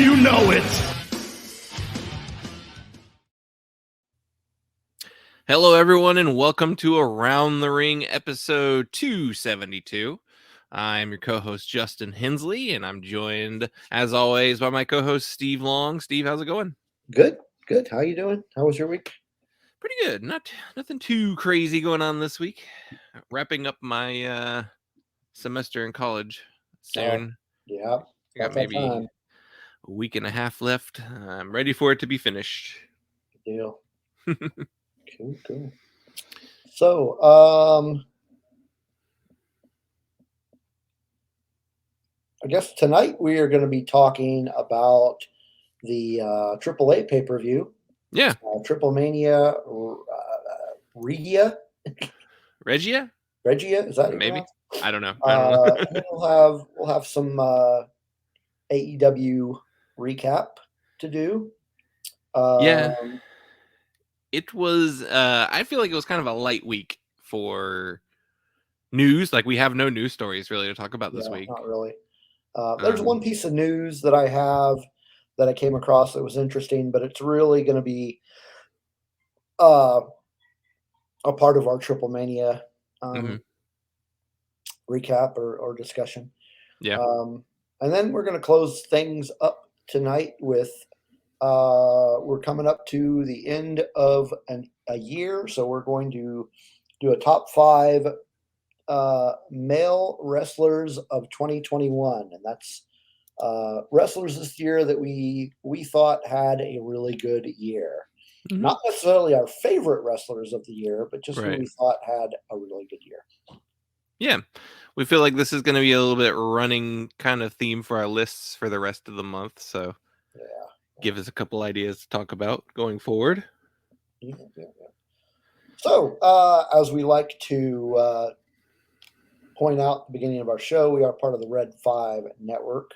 you know it. Hello, everyone, and welcome to Around the Ring episode 272. I'm your co-host, Justin Hensley, and I'm joined, as always, by my co-host, Steve Long. Steve, how's it going? Good. How you doing? How was your week? Pretty good. Nothing too crazy going on this week. Wrapping up my semester in college soon. Yeah. I got maybe a week and a half left. I'm ready for it to be finished. Good deal. Cool. So, I guess tonight we are going to be talking about the AAA pay-per-view. Yeah. TripleMania Regia. Regia? Is that maybe? I don't know. And then we'll have some AEW recap to do. Yeah. It was, I feel like it was kind of a light week for news. Like, we have no news stories really to talk about this week. Not really. There's one piece of news that I have that I came across that was interesting, but it's really going to be a part of our TripleMania recap or discussion. Yeah. And then we're going to close things up tonight with we're coming up to the end of a year, so we're going to do a top 5 male wrestlers of 2021, and that's wrestlers this year that we thought had a really good year. Mm-hmm. Not necessarily our favorite wrestlers of the year, but just who we thought had a really good year. Yeah. We feel like this is going to be a little bit running kind of theme for our lists for the rest of the month. So give us a couple ideas to talk about going forward. Yeah. So as we like to point out at the beginning of our show, we are part of the Red 5 Network,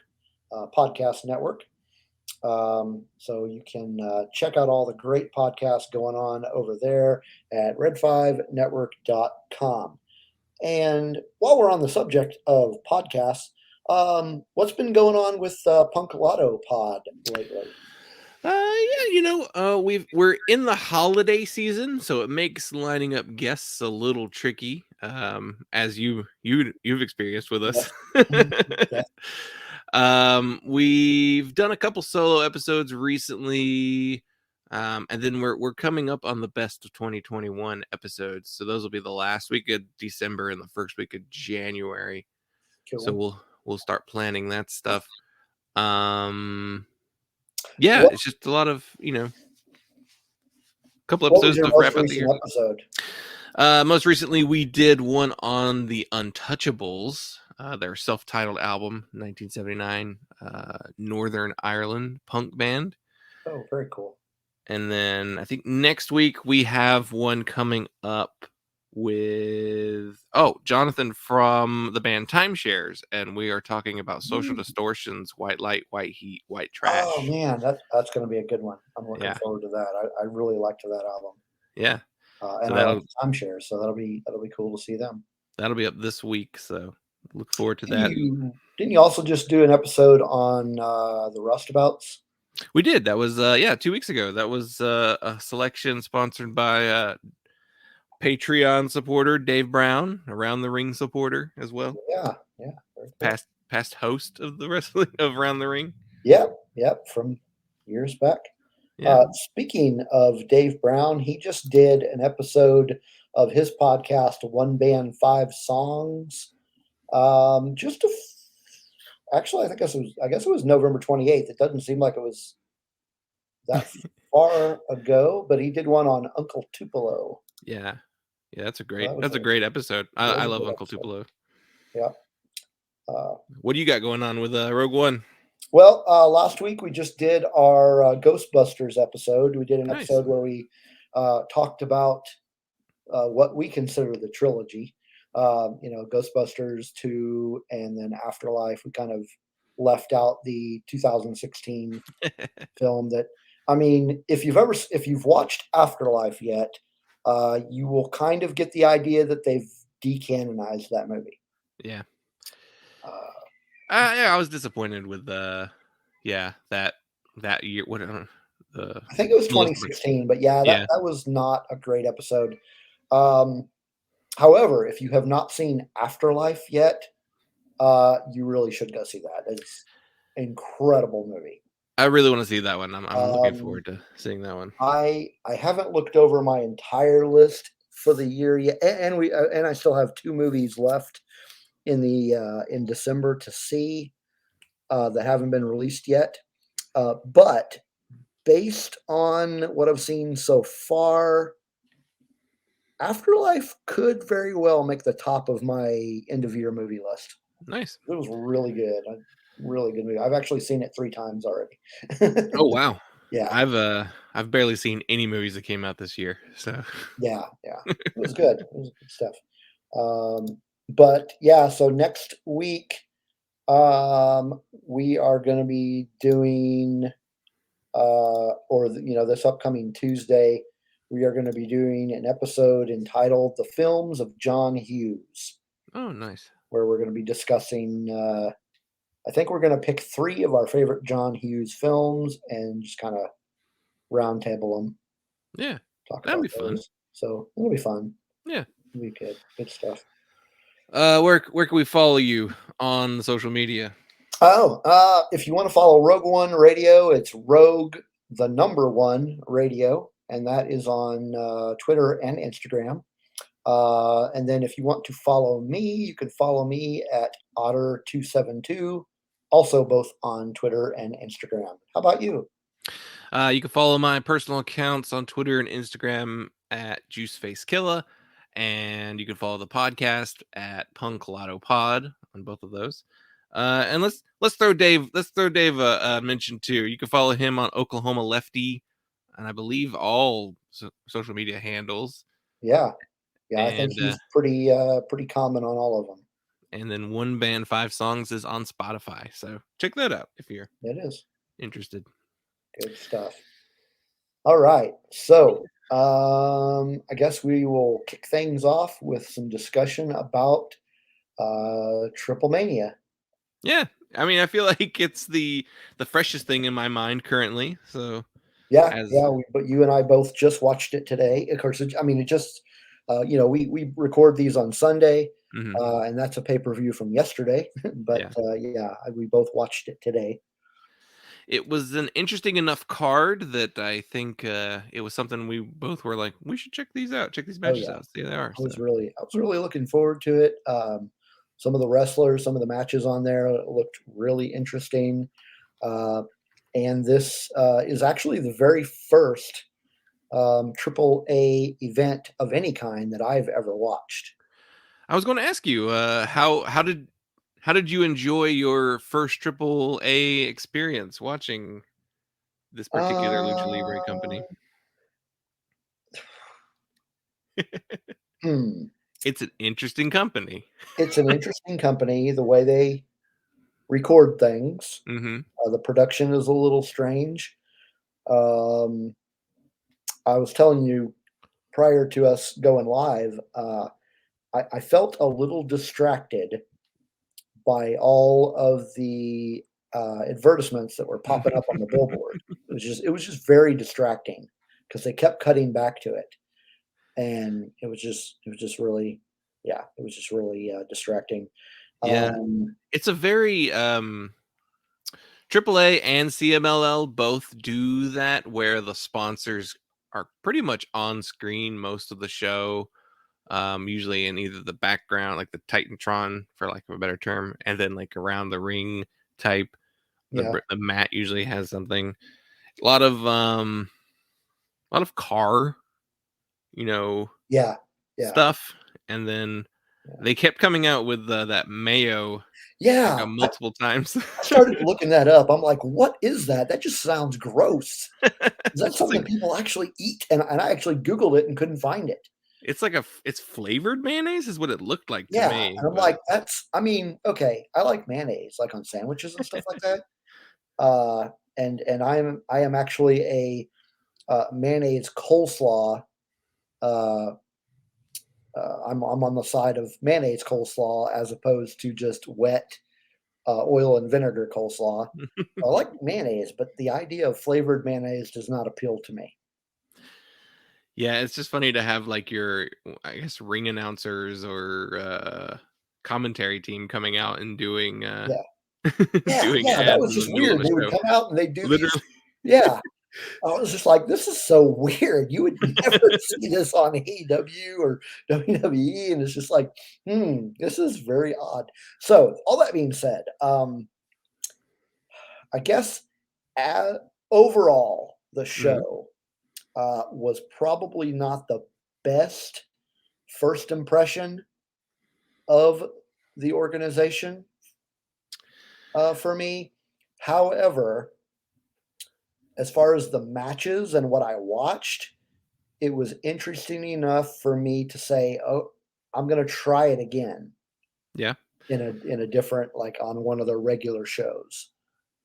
podcast network. So you can check out all the great podcasts going on over there at red5network.com. And while we're on the subject of podcasts, what's been going on with Punk Lotto Pod lately? We're in the holiday season, so it makes lining up guests a little tricky, as you've experienced with us. We've done a couple solo episodes recently, and then we're coming up on the best of 2021 episodes. So those will be the last week of December and the first week of January. Cool. So we'll start planning that stuff. It's just a lot of, couple episodes to wrap up the year. Most recently, we did one on the Untouchables, their self-titled album, 1979, Northern Ireland punk band. Oh, very cool. And then I think next week we have one coming up with Jonathan from the band Timeshares, and we are talking about Social Distortion's White Light, White Heat, White Trash. Oh man, that's going to be a good one. I'm looking forward to that. I really liked that album. Yeah, and I like Timeshares, so that'll be cool to see them. That'll be up this week, so look forward to that. Didn't you also just do an episode on the Rustabouts? We did. That was 2 weeks ago. That was a selection sponsored by Patreon supporter Dave Brown, Around the Ring supporter as well. Yeah. Past host of the wrestling of Around the Ring. Yep, from years back. Yeah. Speaking of Dave Brown, he just did an episode of his podcast, One Band 5 Songs. Actually, I guess it was November 28th. It doesn't seem like it was that far ago, but he did one on Uncle Tupelo. Yeah, that's a great episode. I love Uncle Tupelo. Yeah. What do you got going on with Rogue One? Well, last week we just did our Ghostbusters episode. We did an episode where we talked about what we consider the trilogy. Ghostbusters 2 and then Afterlife. We kind of left out the 2016 film that, I mean, if you've watched Afterlife yet, you will kind of get the idea that they've decanonized that movie. Yeah. I was disappointed with that that year. What? I think it was 2016, but yeah, that was not a great episode. However, if you have not seen Afterlife yet, you really should go see that. It's an incredible movie. I really want to see that one. I'm looking forward to seeing that one. I haven't looked over my entire list for the year yet, and I still have 2 movies left in December to see that haven't been released yet. But based on what I've seen so far, Afterlife could very well make the top of my end of year movie list. Nice. It was really good. Really good movie. I've actually seen it 3 times already. Oh wow. Yeah. I've barely seen any movies that came out this year. So Yeah. It was good. It was good stuff. But yeah, so next week, we are going to be doing, this upcoming Tuesday, we are going to be doing an episode entitled "The Films of John Hughes." Oh, nice. Where we're going to be discussing. I think we're going to pick 3 of our favorite John Hughes films and just kind of roundtable them. Yeah, talk that'd about be fun. those. So it'll be fun. Yeah, it'll be good. Good stuff. Where can we follow you on social media? If you want to follow Rogue One Radio, it's Rogue the number 1 Radio, and that is on Twitter and Instagram. And then if you want to follow me, you can follow me at Otter272, also both on Twitter and Instagram. How about you? You can follow my personal accounts on Twitter and Instagram at JuiceFaceKilla, and you can follow the podcast at PunklottoPod on both of those. And let's throw Dave a mention too. You can follow him on Oklahoma Lefty, and I believe all social media handles. Yeah, I think he's pretty common on all of them. And then One Band 5 Songs is on Spotify, so check that out if you're interested. Good stuff. All right, so I guess we will kick things off with some discussion about TripleMania. Yeah, I mean, I feel like it's the freshest thing in my mind currently. So but you and I both just watched it today. Of course, it just we record these on Sunday, and that's a pay-per-view from yesterday. But we both watched it today. It was an interesting enough card that I think it was something we both were like, we should check these out, check these matches out. See how they are. I was really looking forward to it. Some of the wrestlers, some of the matches on there looked really interesting. And this is actually the very first AAA event of any kind that I've ever watched. I was going to ask you, how did you enjoy your first AAA experience watching this particular Lucha Libre company? It's an interesting company. It's an interesting company. The way they record things, the production is a little strange. I was telling you prior to us going live, I felt a little distracted by all of the advertisements that were popping up on the billboard. It was just very distracting because they kept cutting back to it, and it was just really distracting. Yeah, it's a very AAA and CMLL both do that, where the sponsors are pretty much on screen most of the show, usually in either the background, like the Titantron, for lack of a better term, and then like around the ring type. The mat usually has something. A lot of car, stuff, and then they kept coming out with that mayo. Yeah, multiple times. I started looking that up. I'm like, what is that? That just sounds gross. Is that something people actually eat? And I actually Googled it and couldn't find it. It's flavored mayonnaise is what it looked like to me. And I'm like, okay, I like mayonnaise, like on sandwiches and stuff like that. And I am actually a mayonnaise coleslaw. I'm on the side of mayonnaise coleslaw as opposed to just wet oil and vinegar coleslaw. I like mayonnaise, but the idea of flavored mayonnaise does not appeal to me. Yeah, it's just funny to have like your, I guess, ring announcers or commentary team coming out and doing Yeah. doing Yeah, that ads was in the just middle of weird. a They would show. come out and they'd do these. Literally. Yeah. I was just like, this is so weird. You would never see this on AEW or WWE. And it's just like, this is very odd. So, all that being said, I guess overall, the show was probably not the best first impression of the organization for me. However, as far as the matches and what I watched, it was interesting enough for me to say, "Oh, I'm going to try it again." Yeah. In a different, like on one of the regular shows.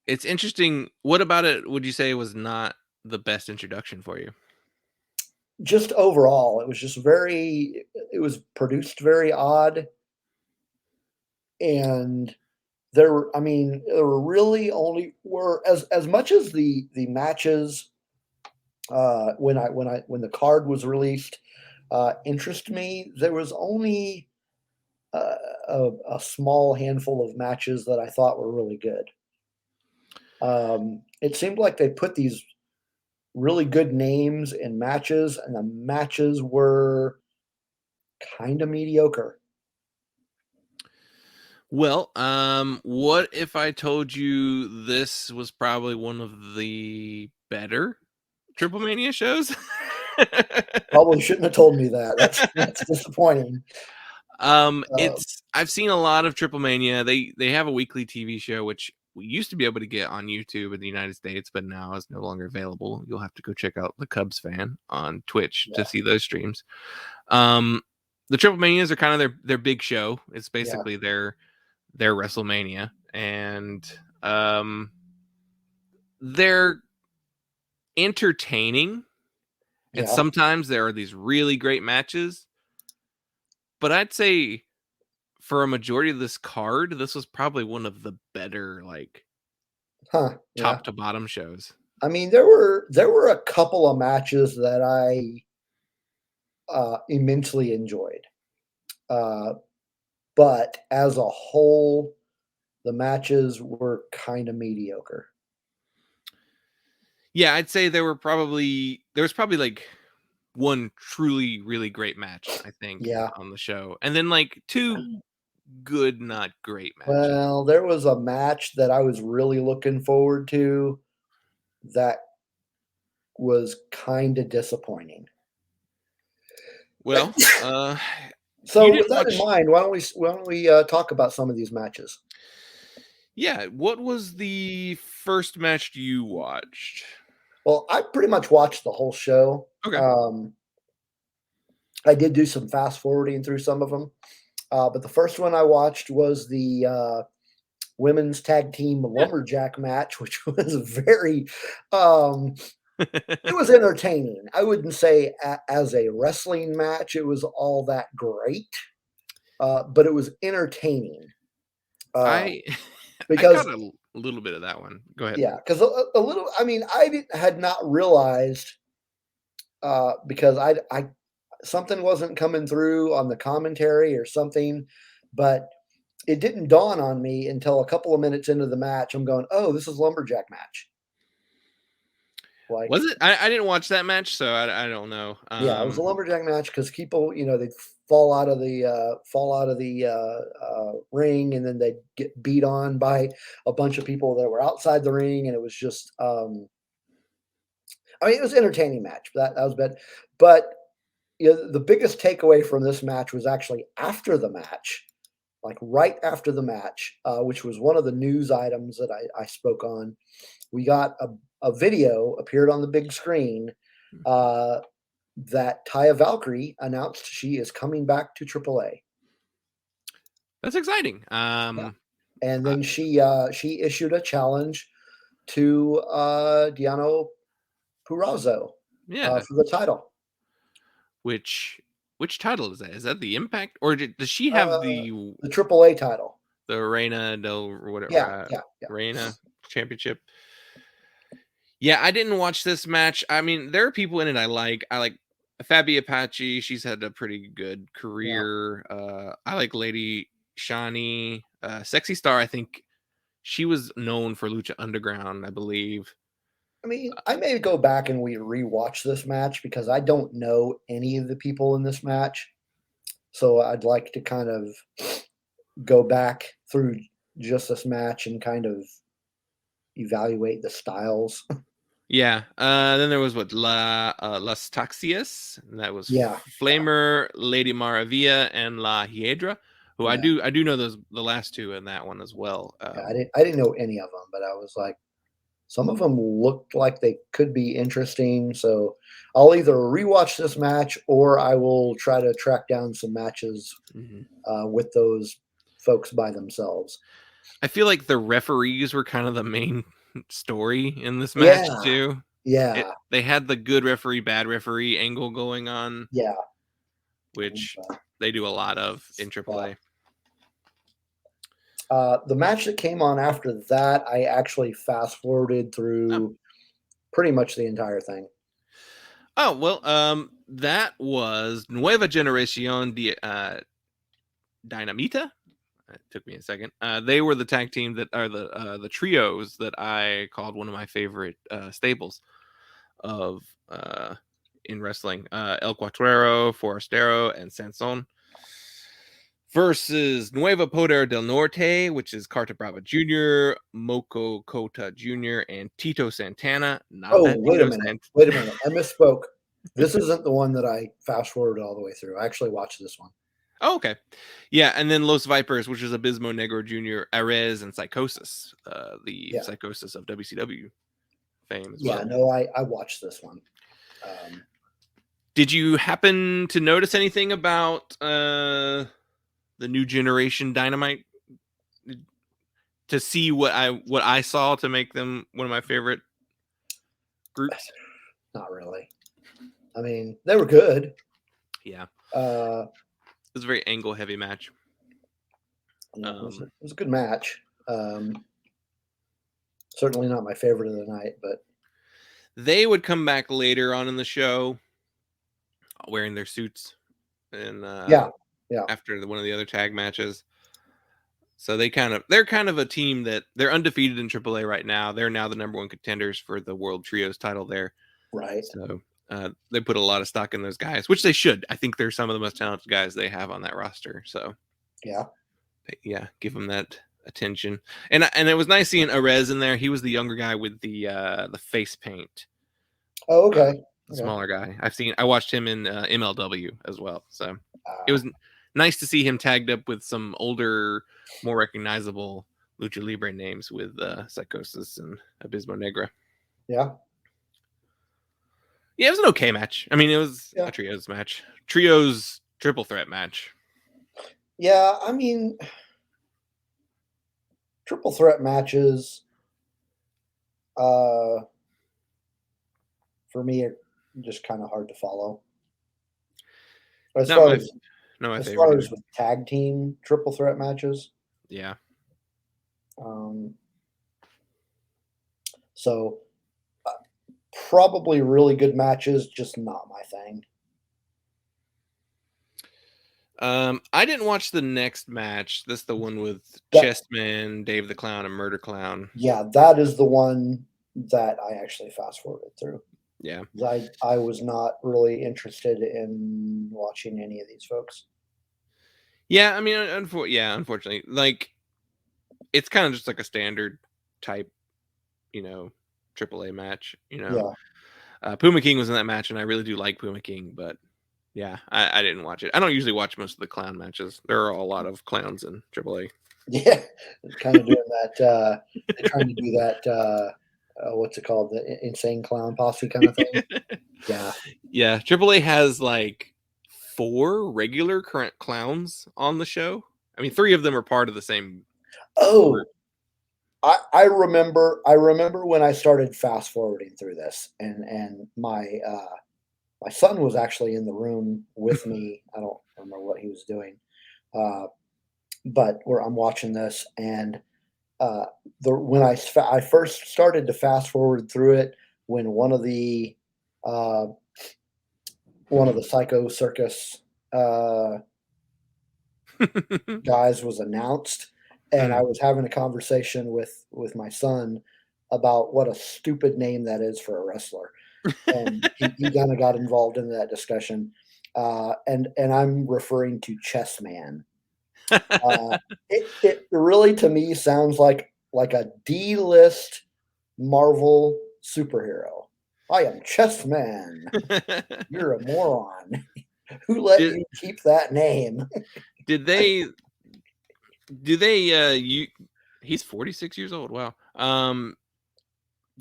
It's interesting. What about it would you say was not the best introduction for you? Just overall, it was just it was produced very odd. And there were really only were as much as the matches when the card was released interest me. There was only a small handful of matches that I thought were really good. It seemed like they put these really good names in matches, and the matches were kind of mediocre. Well, what if I told you this was probably one of the better TripleMania shows? Probably shouldn't have told me that. That's disappointing. I've seen a lot of TripleMania. They have a weekly TV show which we used to be able to get on YouTube in the United States, but now is no longer available. You'll have to go check out the Cubs Fan on Twitch to see those streams. The TripleManias are kind of their big show. It's basically their WrestleMania, and they're entertaining. And sometimes there are these really great matches. But I'd say for a majority of this card, this was probably one of the better, like, top to bottom shows. I mean, there were a couple of matches that I immensely enjoyed. But as a whole, the matches were kind of mediocre. Yeah, I'd say there was probably like one truly really great match, I think, on the show. And then like two good, not great matches. Well, there was a match that I was really looking forward to that was kind of disappointing. Well, so with that in mind, why don't we talk about some of these matches? Yeah, what was the first match you watched? Well, I pretty much watched the whole show. Okay. I did do some fast forwarding through some of them, but the first one I watched was the women's tag team lumberjack match, which was very it was entertaining. I wouldn't say as a wrestling match it was all that great, but it was entertaining. Because I got a little bit of that one. Go ahead. Yeah, because a little. I mean, had not realized because I something wasn't coming through on the commentary or something, but it didn't dawn on me until a couple of minutes into the match. I'm going, oh, this is lumberjack match. Like, was it? I didn't watch that match, so I don't know. Yeah, it was a lumberjack match because people, they'd fall out of the ring, and then they'd get beat on by a bunch of people that were outside the ring, and it was just, I mean, it was an entertaining match. That was bad, but the biggest takeaway from this match was actually after the match, like right after the match, which was one of the news items that I spoke on. We got a video appeared on the big screen that Taya Valkyrie announced she is coming back to AAA. That's exciting. And then she issued a challenge to Deonna Purrazzo for the title. Which title is that? Is that the Impact, or does she have the AAA title? the Reina del whatever Yeah. Reina Championship. Yeah, I didn't watch this match. I mean, there are people in it I like. I like Fabi Apache. She's had a pretty good career. I like Lady Shani. Sexy Star, I think she was known for Lucha Underground, I believe. I mean, I may go back and we rewatch this match because I don't know any of the people in this match. So I'd like to kind of go back through just this match and kind of evaluate the styles. Yeah. Then there was Las Taxias, and that was Yeah. Flamer, Lady Maravilla, and La Hiedra, who Yeah. I do know the last two in that one as well. Yeah, I didn't know any of them, but I was like, some of them looked like they could be interesting. So I'll either rewatch this match or I will try to track down some matches with those folks by themselves. I feel like the referees were kind of the main story in this match Yeah. too. Yeah. They had the good referee, bad referee angle going on. Yeah. Which they do a lot of in AAA. The match that came on after that, I actually fast forwarded through pretty much the entire thing. Oh, well, that was Nueva Generación de Dinamita. It took me a second. They were the tag team that are the trios that I called one of my favorite staples of in wrestling. El Cuatrero, Forastero, and Sansón versus Nueva Poder del Norte, which is Carta Brava Jr., Moco Cota Jr., and Tito Santana. Wait a minute. I misspoke. This isn't the one that I fast forwarded all the way through. I actually watched this one. Oh, okay. Yeah, and then Los Vipers, which is Abismo Negro Jr., Arez, and Psychosis, Psychosis of WCW fame as well. Yeah, no, I watched this one. Did you happen to notice anything about the new generation Dynamite to see what I saw to make them one of my favorite groups? Not really. I mean, they were good. Yeah. It was a very angle heavy match. It was a good match. Certainly not my favorite of the night, but they would come back later on in the show wearing their suits and after one of the other tag matches. So they're kind of a team that they're undefeated in AAA right now. They're now the number one contenders for the World Trios title there. Right. So they put a lot of stock in those guys, which they should. I think they're some of the most talented guys they have on that roster. So yeah, give them that attention. And it was nice seeing Arez in there. He was the younger guy with the face paint. Oh, okay. The smaller guy. I watched him in MLW as well. So it was nice to see him tagged up with some older, more recognizable Lucha Libre names with Psychosis and Abismo Negra. Yeah. Yeah, it was an okay match. I mean, it was a trios match. Trios triple threat match. Yeah, I mean, triple threat matches for me are just kind of hard to follow. As far as with tag team triple threat matches. Yeah. So probably really good matches, just not my thing. I didn't watch the next match. This is the one with Chessman, Dave the Clown, and Murder Clown. Yeah, that is the one that I actually fast forwarded through. Yeah. I was not really interested in watching any of these folks. Yeah, I mean, unfortunately, like it's kind of just like a standard type, AAA match. Puma King was in that match, and I really do like Puma King, but yeah, I didn't watch it. I don't usually watch most of the clown matches. There are a lot of clowns in AAA. Yeah, kind of doing that. They're trying to do that. What's it called? The insane clown posse kind of thing. Yeah. AAA has like 4 regular current clowns on the show. I mean, 3 of them are part of the same. Group. I remember when I started fast forwarding through this, and my son was actually in the room with me. I don't remember what he was doing. but where I'm watching this, and when I first started to fast forward through it, when uh, one of the Psycho Circus uh, guys was announced, and I was having a conversation with my son about what a stupid name that is for a wrestler, and he kind of got involved in that discussion, and I'm referring to Chess Man. It really to me sounds like a D-list Marvel superhero. I am Chess Man. You're a moron. Who let did you keep that name? did they do they you he's 46 years old. Wow.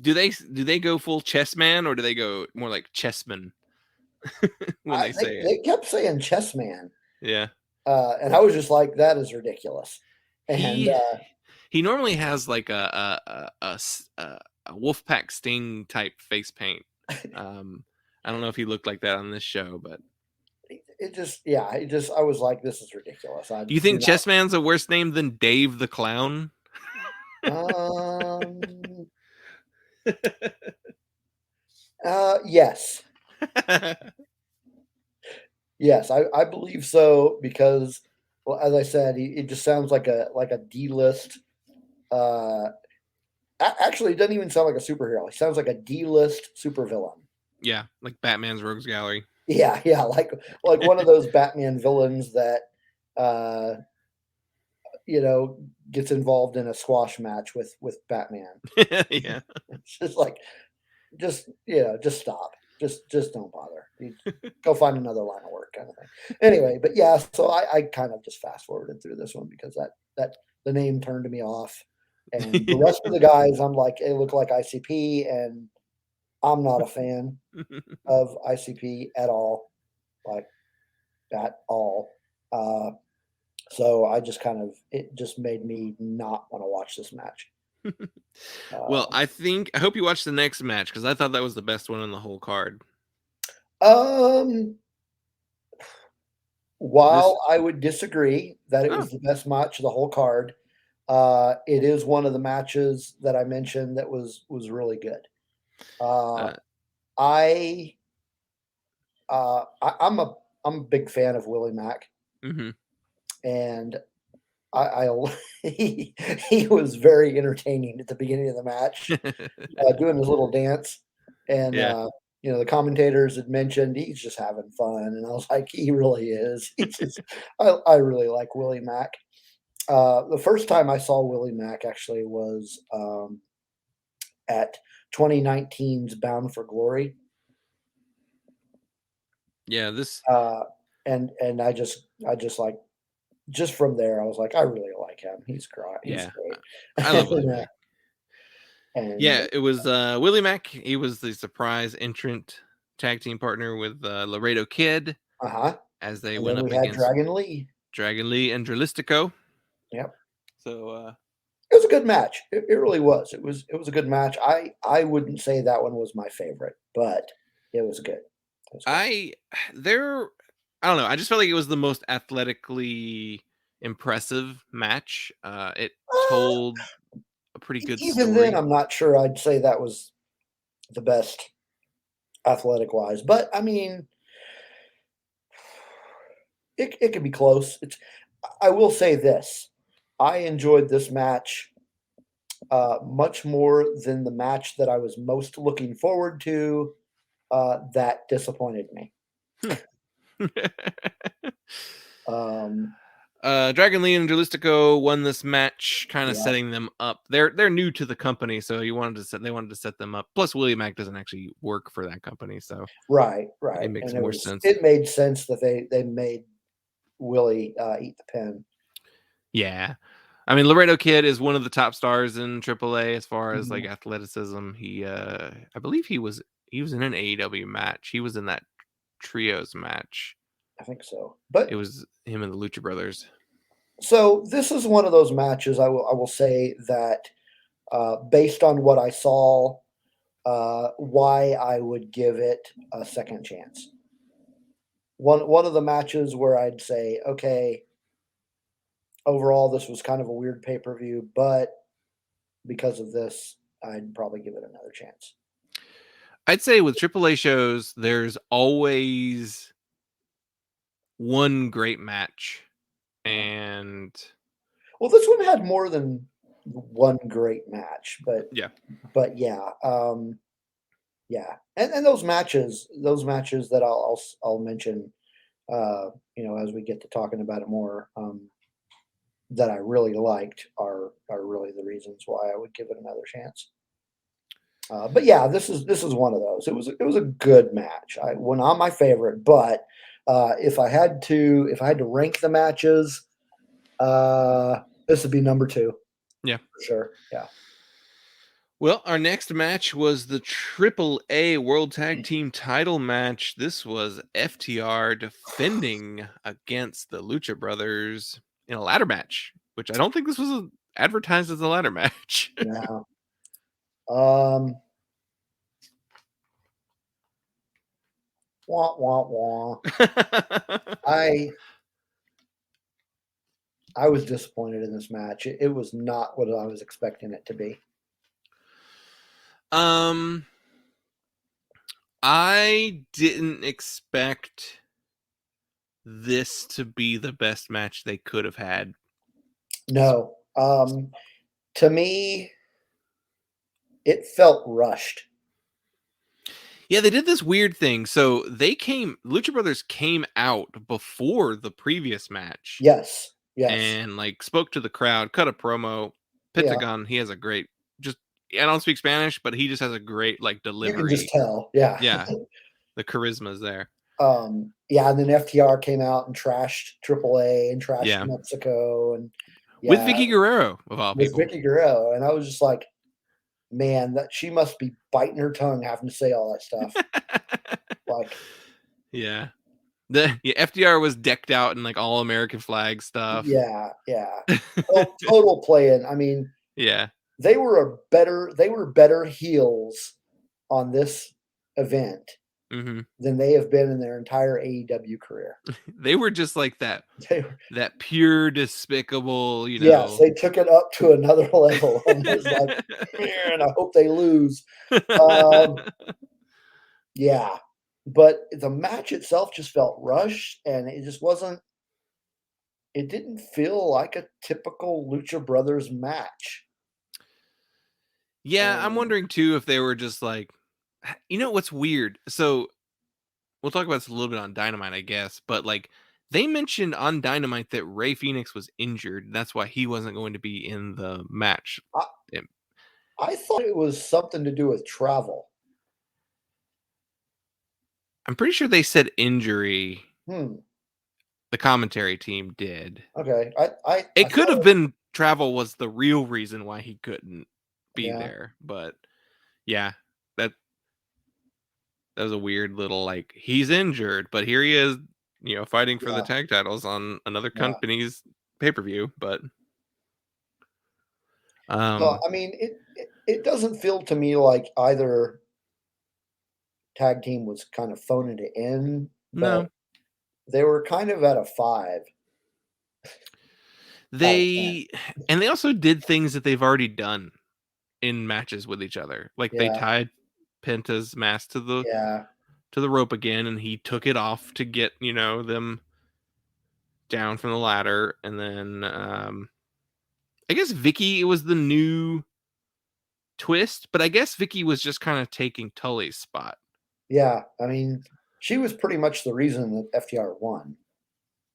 Do they go full chess man, or do they go more like chessman when they say it? They kept saying Chess Man, Yeah. and I was just like, that is ridiculous. And He he normally has like a Wolfpack Sting type face paint. I don't know if he looked like that on this show, but I was like, this is ridiculous. I do you do think Chessman's a worse name than Dave the Clown? not. Yes. Yes, I believe so because, well, as I said, it just sounds like a D-list. Uh, Actually, it doesn't even sound like a superhero. It sounds like a D-list supervillain. Yeah, like Batman's Rogues Gallery. Yeah, yeah, like one of those Batman villains that uh, gets involved in a squash match with Batman. Yeah. It's just like, just stop. Just don't bother. You go find another line of work, kind of thing. Anyway, but yeah, so I kind of just fast forwarded through this one because that the name turned me off, and the rest of the guys, I'm like, they look like ICP, and I'm not a fan of ICP at all, like at all. Uh, so I just it just made me not want to watch this match. Well, Uh, I hope you watch the next match because I thought that was the best one on the whole card. um, This While I would disagree that it oh was the best match of the whole card, it is one of the matches that I mentioned that was really good. Uh, uh, I, I'm a big fan of Willie Mack, mm-hmm. and I he was very entertaining at the beginning of the match, doing his little dance, and Yeah. the commentators had mentioned he's just having fun, and I was like, he really is. I really like Willie Mack. The first time I saw Willie Mack actually was at 2019's Bound for Glory, Yeah, this and I just like just from there I was like, I really like him. He's yeah. I great. love Willie Mack. and Yeah, it was Willie Mack. He was the surprise entrant tag team partner with Laredo Kid uh-huh. as they And went then we up had against Dragon Lee. Dragon Lee and Dralistico. Yep. So It was a good match. It really was. It was a good match. I wouldn't say that one was my favorite, but it was good. It was good. I there I don't know. I just felt like it was the most athletically impressive match. It Uh, told a pretty good Even then, story. I'm not sure I'd say that was the best athletic wise, but I mean, it could be close. I will say this: I enjoyed this match much more than the match that I was most looking forward to. That disappointed me. Um, Dragon Lee and Dralistico won this match, kind of yeah, setting them up. They're new to the company, so they wanted to set them up. Plus, Willie Mack doesn't actually work for that company, so right, it right, makes and more sense. it made sense that they made Willie eat the pen. Yeah, I mean Laredo Kid is one of the top stars in AAA as far as like Mhm. athleticism. I believe he was in an AEW match. He was in that trios match. I think so, It but was him and the Lucha Brothers. so this is one of those matches. I will say that based on what I saw, why I would give it a second chance. One of the matches where I'd say, okay, overall, this was kind of a weird pay-per-view, but because of this, I'd probably give it another chance. I'd say with AAA shows, there's always one great match. And well, this one had more than one great match, but yeah. Yeah, and those matches that I'll mention, as we get to talking about it more, that I really liked are really the reasons why I would give it another chance. But yeah, this is one of those. It was a good match. Well, not my favorite, but if I had to rank the matches, this would be number 2. Yeah, for sure. Yeah. Well, our next match was the AAA World Tag Team title match. This was FTR defending against the Lucha Brothers in a ladder match, which I don't think this was advertised as a ladder match. Yeah. Wah wah wah. I was disappointed in this match. It was not what I was expecting it to be. I didn't expect this to be the best match they could have had. No. To me, it felt rushed. Yeah, they did this weird thing. So Lucha Brothers came out before the previous match. Yes. And spoke to the crowd, cut a promo. Pentagon, he has a great, I don't speak Spanish, but he just has a great delivery. You can just tell. Yeah. Yeah. The charisma's there. Yeah, and then FTR came out and trashed AAA and trashed Mexico and with Vicky Guerrero of all people. With Vicky Guerrero, and I was just like, man, that she must be biting her tongue having to say all that stuff. Yeah. The FDR was decked out in all American flag stuff. Yeah. Total playing. I mean, yeah, they were better heels on this event than they have been in their entire AEW career. They were just like that. That pure despicable, Yes, they took it up to another level. And it was like, man, I hope they lose. Yeah. But the match itself just felt rushed, and it just wasn't. It didn't feel like a typical Lucha Brothers match. Yeah, I'm wondering too if they were just what's weird. So we'll talk about this a little bit on Dynamite, I guess, but they mentioned on Dynamite that Rey Fenix was injured. That's why he wasn't going to be in the match. I thought it was something to do with travel. I'm pretty sure they said injury. The commentary team did. Okay. It could have been travel was the real reason why he couldn't be there. But yeah, that was a weird little he's injured, but here he is, fighting for the tag titles on another company's pay-per-view. But well, I mean, it doesn't feel to me like either tag team was kind of phoning it in, but they were kind of at a 5. They also did things that they've already done in matches with each other. They tied Penta's mask to the rope again, and he took it off to get them down from the ladder. And then I guess Vicky was the new twist, but I guess Vicky was just kind of taking Tully's spot. Yeah, I mean, she was pretty much the reason that FTR won.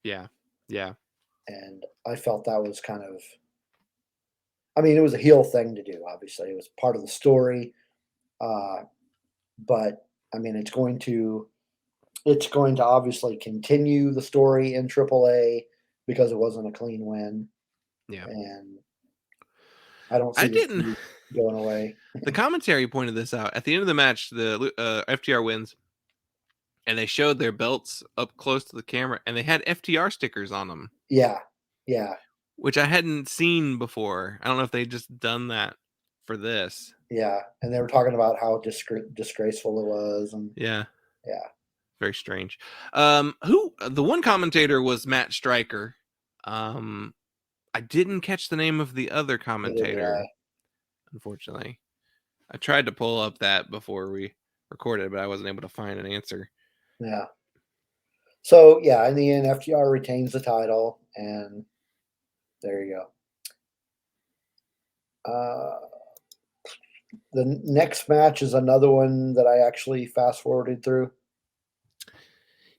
Yeah. And I felt that was kind of, I mean, it was a heel thing to do, obviously. It was part of the story. But I mean, it's going to obviously continue the story in AAA because it wasn't a clean win. Yeah. And I don't see it going away. The commentary pointed this out. At the end of the match, the FTR wins, and they showed their belts up close to the camera, and they had FTR stickers on them. Yeah. Which I hadn't seen before. I don't know if they just done that for this. Yeah, and they were talking about how disgraceful it was, and yeah, very strange. The one commentator was Matt Stryker. I didn't catch the name of the other commentator, unfortunately. I tried to pull up that before we recorded, but I wasn't able to find an answer. Yeah. So yeah, in the end, FTR retains the title, and there you go. The next match is another one that I actually fast forwarded through.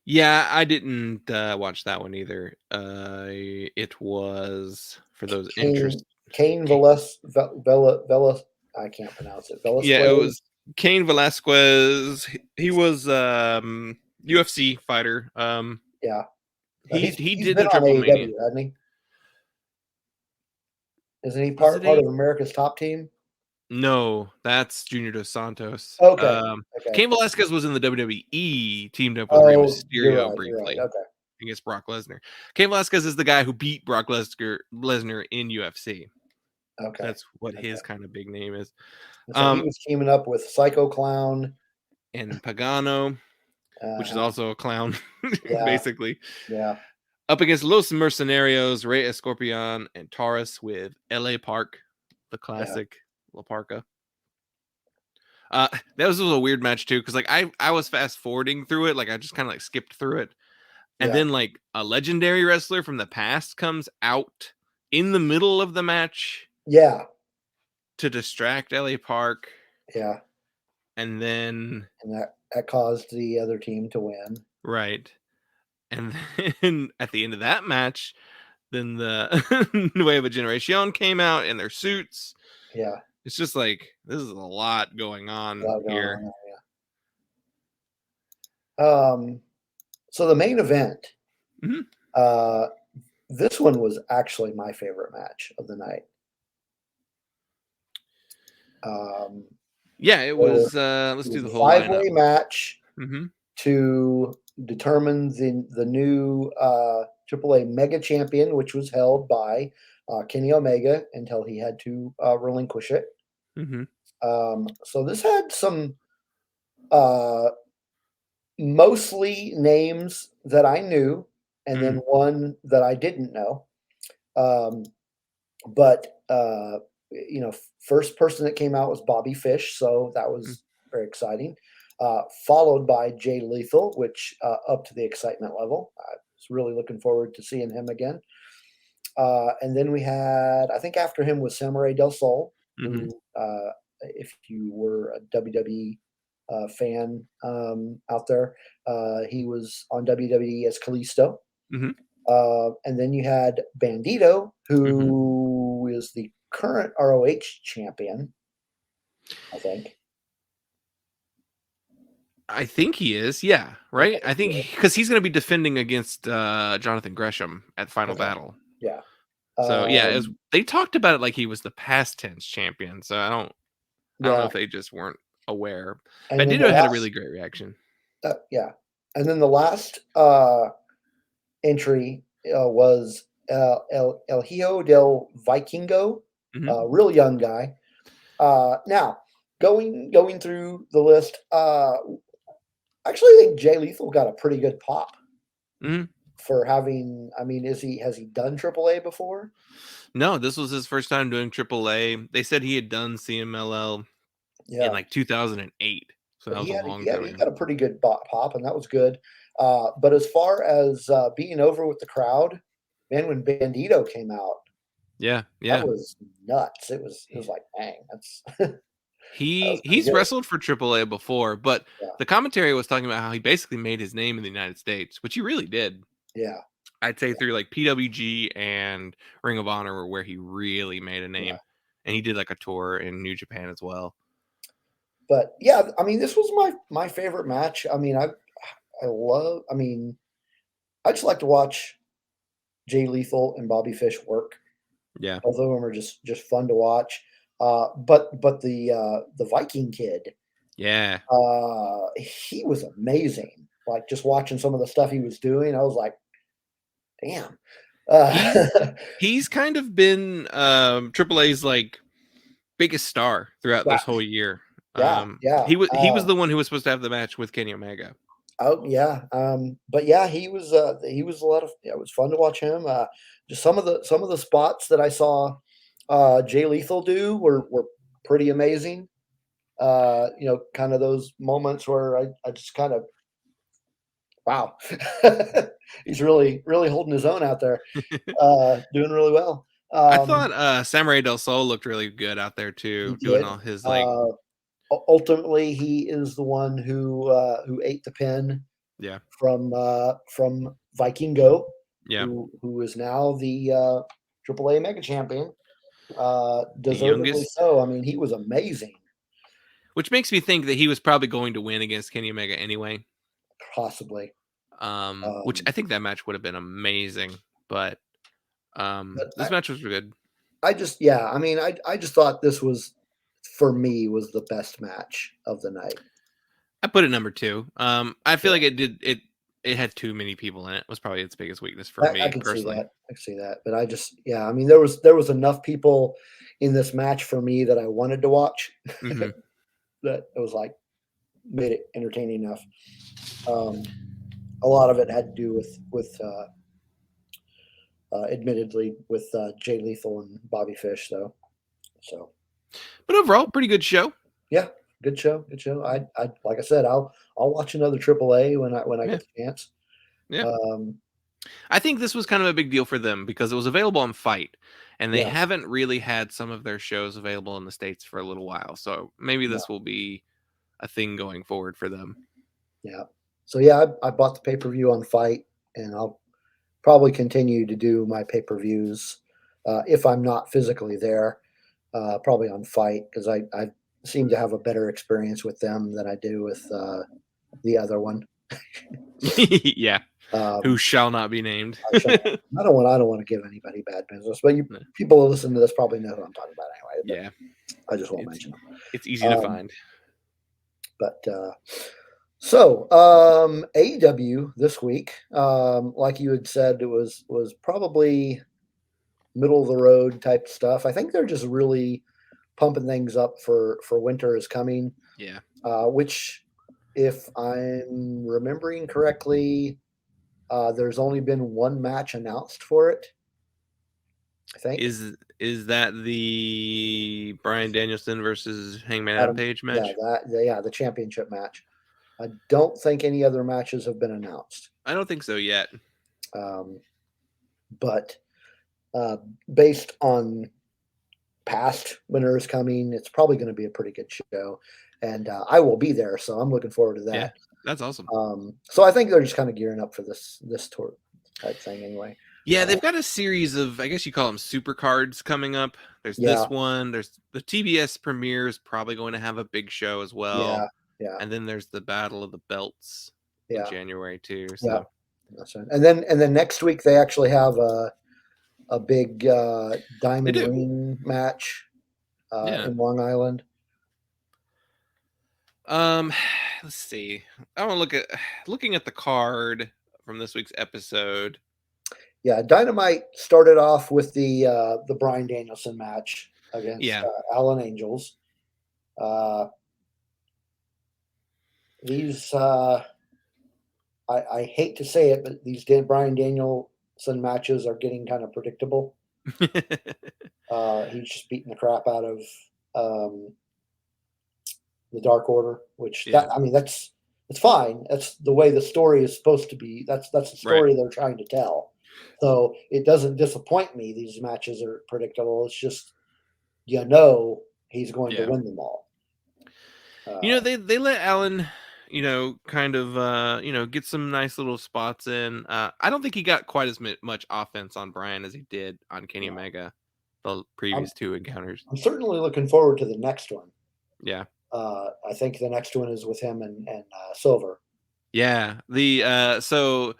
Yeah, I didn't watch that one either. It was for those interested. Cain Velasquez. I can't pronounce it. Velasquez. Yeah, it was Cain Velasquez. He was UFC fighter. Yeah, he did been the on TripleMania. AEW, hasn't he? Isn't he Was part it of America's Top Team? No, that's Junior Dos Santos. Okay. Cain Velasquez was in the WWE, teamed up with Rey Oh, you're Mysterio right. briefly Okay. against Brock Lesnar. Cain Velasquez is the guy who beat Brock Lesnar in UFC. Okay. That's what his kind of big name is. So he was teaming up with Psycho Clown and Pagano, which is also a clown, basically. Yeah. Up against Los Mercenarios, Rey Escorpion, and Taurus with LA Park, the classic La Parka. That was a weird match too, because like I was fast forwarding through it, like I just kind of like skipped through it, and then like a legendary wrestler from the past comes out in the middle of the match, to distract LA Park, and then that caused the other team to win, right, and then at the end of that match, then the Nueva Generación came out in their suits. It's just like this is a lot going on here. So the main event, mm-hmm. This one was actually my favorite match of the night. Yeah, it was. Let's do the whole 5-way match mm-hmm. to determine the new AAA Mega Champion, which was held by Kenny Omega until he had to relinquish it. Mm-hmm. So this had some mostly names that I knew, and then one that I didn't know. But first person that came out was Bobby Fish, so that was very exciting. Followed by Jay Lethal, which up to the excitement level. I was really looking forward to seeing him again. And then we had, I think after him was Samurai Del Sol, who, if you were a WWE fan out there, he was on WWE as Kalisto. And then you had Bandito, who is the current ROH champion, I think. I think he is, yeah, right? I think because he's going to be defending against Jonathan Gresham at Final Battle. Yeah. So yeah, they talked about it like he was the past tense champion. So I don't know if they just weren't aware. Bandito had a really great reaction. Yeah, and then the last entry was El Hijo del Vikingo, real young guy. Now going through the list, actually, I think Jay Lethal got a pretty good pop for having. I mean, has he done AAA before? No, this was his first time doing AAA. They said he had done CMLL in like 2008. So that was a long time ago. He got a pretty good pop, and that was good. But as far as being over with the crowd, man, when Bandito came out, that was nuts. It was like, dang, that's. He's wrestled for AAA before, but the commentary was talking about how he basically made his name in the United States, which he really did. Yeah. I'd say through like PWG and Ring of Honor were where he really made a name. And he did like a tour in New Japan as well. But yeah, I mean, this was my favorite match. I mean, I just like to watch Jay Lethal and Bobby Fish work. Yeah. Both of them are just fun to watch. But the Viking kid, he was amazing. Like just watching some of the stuff he was doing, I was like, damn. He's kind of been AAA's like biggest star throughout this whole year. He was the one who was supposed to have the match with Kenny Omega. Oh yeah, but yeah, he was a lot of. Yeah, it was fun to watch him. Just some of the spots that I saw Jay Lethal do were pretty amazing. Kind of those moments where I just kind of wow, he's really holding his own out there, doing really well. I thought Samurai Del Sol looked really good out there He too, doing did. all his like. Ultimately, he is the one who ate the pin Yeah, from Vikingo, yeah, who is now the AAA Mega Champion. the Deservedly youngest, so. I mean, he was amazing. which makes me think that he was probably going to win against Kenny Omega anyway. Possibly. Which I think that match would have been amazing, but But this match was good. I just, yeah, I mean, I just thought this was, for me, was the best match of the night. I put it number 2. I feel Yeah. like it had too many people in it. Was probably its biggest weakness for I me can see personally. that. I can see that. But I just, yeah, I mean, there was enough people in this match for me that I wanted to watch. Mm-hmm. That it was like made it entertaining enough. A lot of it had to do with admittedly with Jay Lethal and Bobby Fish, though. So, But overall, pretty good show. yeah, good show, good show. I like I said, I'll watch another AAA when I Yeah, get the chance. yeah. Um, I think this was kind of a big deal for them because it was available on Fight, and they yeah, haven't really had some of their shows available in the States for a little while. So maybe no, this will be a thing going forward for them. yeah. So yeah, I bought the pay-per-view on Fight, and I'll probably continue to do my pay-per-views if I'm not physically there. Probably on Fight because I seem to have a better experience with them than I do with the other one. Yeah. Who Um, shall not be named. I shall. I don't want to give anybody bad business, but people who listen to this probably know who I'm talking about anyway. But Yeah. I just won't It's mention them. it's easy to find. But AEW this week, like you had said, it was probably middle of the road type stuff. I think they're just really pumping things up for winter is coming. Yeah. Which, if I'm remembering correctly, there's only been one match announced for it. I think. Is that the Bryan Danielson versus Hangman Adam Adam, Page yeah, match? the championship match. I don't think any other matches have been announced. I don't think so yet. Um, but uh, based on past Winter is Coming, it's probably going to be a pretty good show, and I will be there, so I'm looking forward to Yeah, that. that's awesome. So I think they're just kind of gearing up for this tour type thing, anyway. Yeah, they've got a series of, I guess you call them super cards coming up. There's this one. There's the TBS premiere is probably going to have a big show as well. Yeah. And then there's the Battle of the Belts in January too. So that's right. And then next week they actually have a big diamond ring match in Long Island. Let's see. I want to looking at the card from this week's episode. Yeah, Dynamite started off with the Bryan Danielson match against Alan Angels. These I hate to say it, but these Bryan Danielson matches are getting kind of predictable. He's just beating the crap out of the Dark Order, which that's fine. That's the way the story is supposed to be. That's the story they're trying to tell. So it doesn't disappoint me. These matches are predictable. It's just he's going to win them all. They let Alan, kind of get some nice little spots in. I don't think he got quite as much offense on Bryan as he did on Kenny Omega the previous two encounters. I'm certainly looking forward to the next one. Yeah. I think the next one is with him and Silver. Yeah. So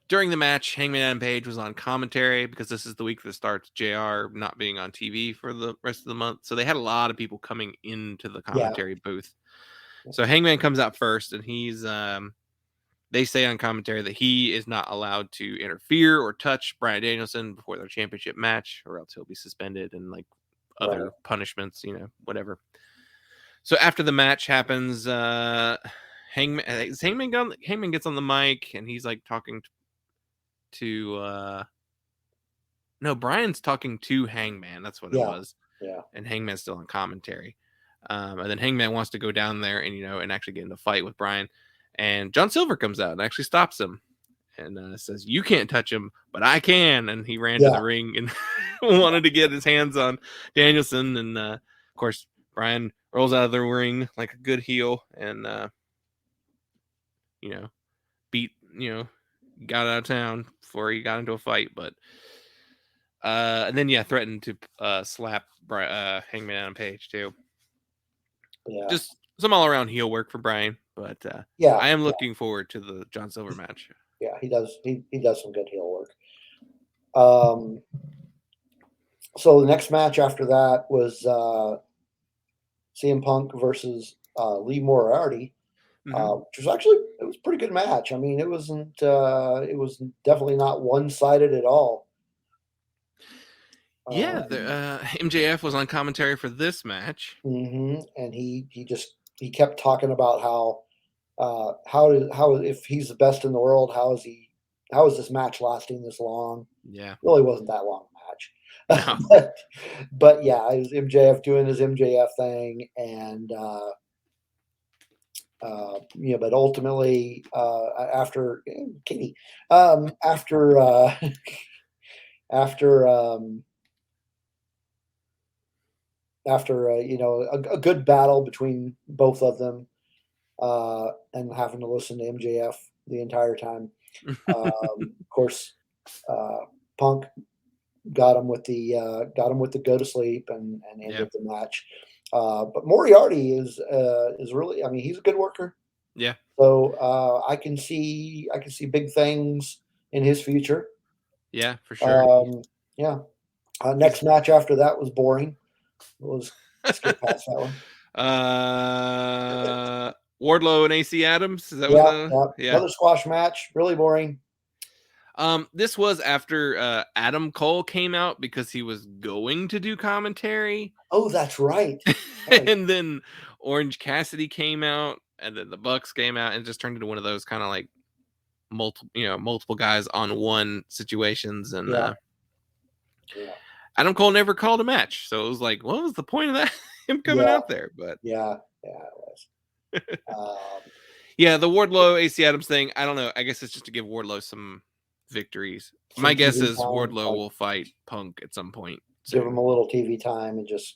during the match, Hangman Adam Page was on commentary because this is the week that starts JR not being on TV for the rest of the month. So they had a lot of people coming into the commentary booth. So Hangman comes out first, and he's they say on commentary that he is not allowed to interfere or touch Bryan Danielson before their championship match, or else he'll be suspended and like other punishments, whatever. So after the match happens, Hangman gets on the mic and he's like talking to no, Brian's talking to Hangman. That's what it was. Yeah. And Hangman's still on commentary. And then Hangman wants to go down there and and actually get in the fight with Brian. And John Silver comes out and actually stops him and says, "You can't touch him, but I can." And he ran to the ring and wanted to get his hands on Danielson. And of course, Brian rolls out of the ring like a good heel and beat got out of town before he got into a fight, but and then threatened to slap Hangman on Page too. Yeah, just some all around heel work for Brian, but I am looking forward to the John Silver match. Yeah, he does. He does some good heel work. So the next match after that was CM Punk versus Lee Moriarty. Which was actually it was a pretty good match. I mean, it was definitely not one-sided at all. MJF was on commentary for this match, and he kept talking about how if he's the best in the world, how is this match lasting this long? Yeah, really wasn't that long a match. No. but yeah, it was MJF doing his MJF thing, and but ultimately, after Kitty, after a good battle between both of them, and having to listen to MJF the entire time. Of course, Punk got him with the go to sleep and ended the match. But Moriarty is really, I mean, he's a good worker. Yeah. So I can see big things in his future. Yeah, for sure. Next match after that was boring. We'll skip past that one. Wardlow and AC Adams. Is that another squash match? Really boring. This was after Adam Cole came out because he was going to do commentary. Oh, that's right. And then Orange Cassidy came out, and then the Bucks came out, and it just turned into one of those kind of like multiple guys on one situations. And Adam Cole never called a match, so it was like, what was the point of that? Him coming out there? But it was. The Wardlow AC Adams thing, I don't know. I guess it's just to give Wardlow some victories. My guess is Wardlow will fight Punk at some point. Give him a little TV time and just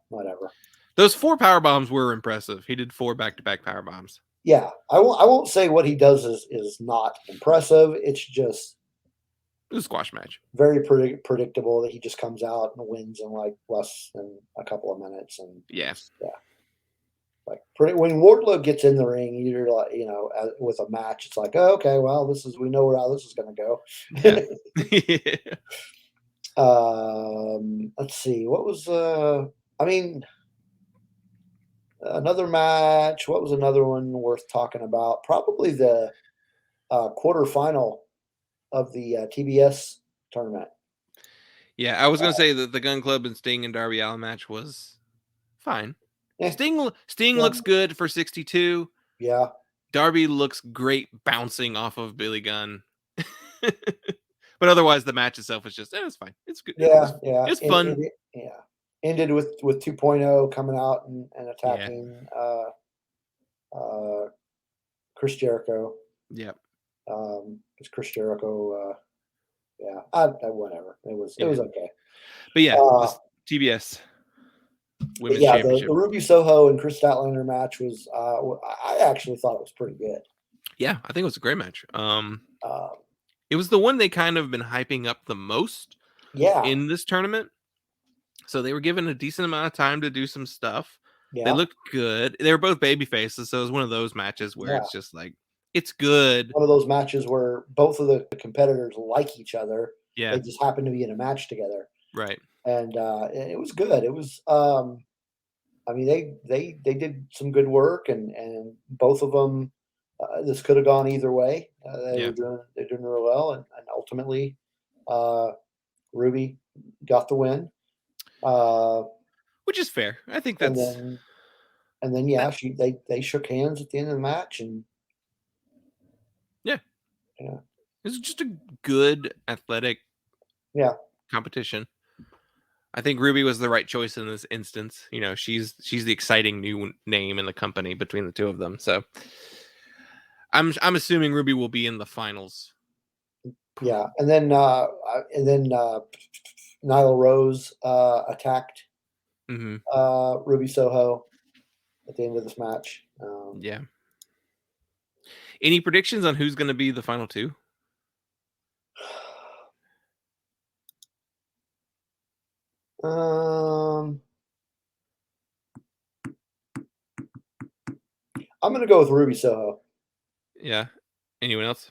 whatever. Those 4 power bombs were impressive. He did 4 back-to-back power bombs. Yeah, I won't say what he does is not impressive. It's just a squash match. Very predictable that he just comes out and wins in like less than a couple of minutes. And like when Wardlow gets in the ring, you're like, with a match, it's like, oh, okay, well, we know how this is going to go. Let's see, what was another match? What was another one worth talking about? Probably the quarterfinal of the TBS tournament. Yeah, I was going to say that the Gun Club and Sting and Darby Allin match was fine. Sting looks good for 62. Yeah. Darby looks great bouncing off of Billy Gunn. But otherwise, the match itself was just, it's fine. It's good. It's fun. Ended with 2.0 coming out and attacking Chris Jericho. Yep. Because Chris Jericho, whatever. It was okay. But TBS Women's Championship. The Ruby Soho and Chris Statlander match was, I actually thought it was pretty good. Yeah, I think it was a great match. It was the one they kind of been hyping up the most in this tournament. So they were given a decent amount of time to do some stuff. Yeah. They looked good. They were both baby faces, so it was one of those matches where it's just like, it's good. One of those matches where both of the competitors like each other. Yeah. They just happen to be in a match together. Right. And it was good. It was they did some good work, and both of them this could have gone either way. They're doing real well, and ultimately Ruby got the win. Which is fair. I think that's And then they shook hands at the end of the match, and yeah, yeah, it was just a good athletic competition. I think Ruby was the right choice in this instance. You know, she's the exciting new name in the company between the two of them. So I'm assuming Ruby will be in the finals. Yeah, and then Nyla Rose attacked Ruby Soho at the end of this match. Yeah. Any predictions on who's going to be the final two? I'm going to go with Ruby Soho. Yeah. Anyone else?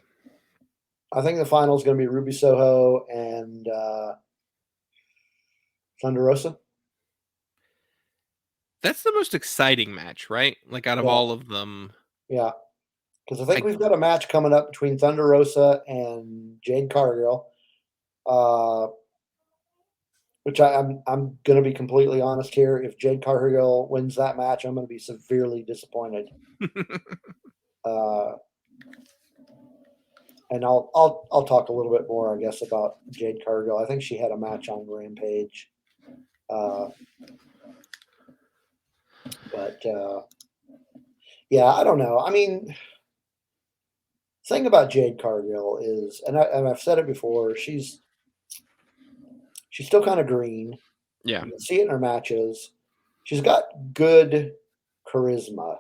I think the final is going to be Ruby Soho and Thunder Rosa. That's the most exciting match, right? Like out of all of them. Yeah. Because I think we've got a match coming up between Thunder Rosa and Jade Cargill. Which I'm going to be completely honest here. If Jade Cargill wins that match, I'm going to be severely disappointed. And I'll talk a little bit more, I guess, about Jade Cargill. I think she had a match on Rampage. But yeah, I don't know. I mean, thing about Jade Cargill is, and I've said it before, she's still kind of green. Yeah, you can see it in her matches. She's got good charisma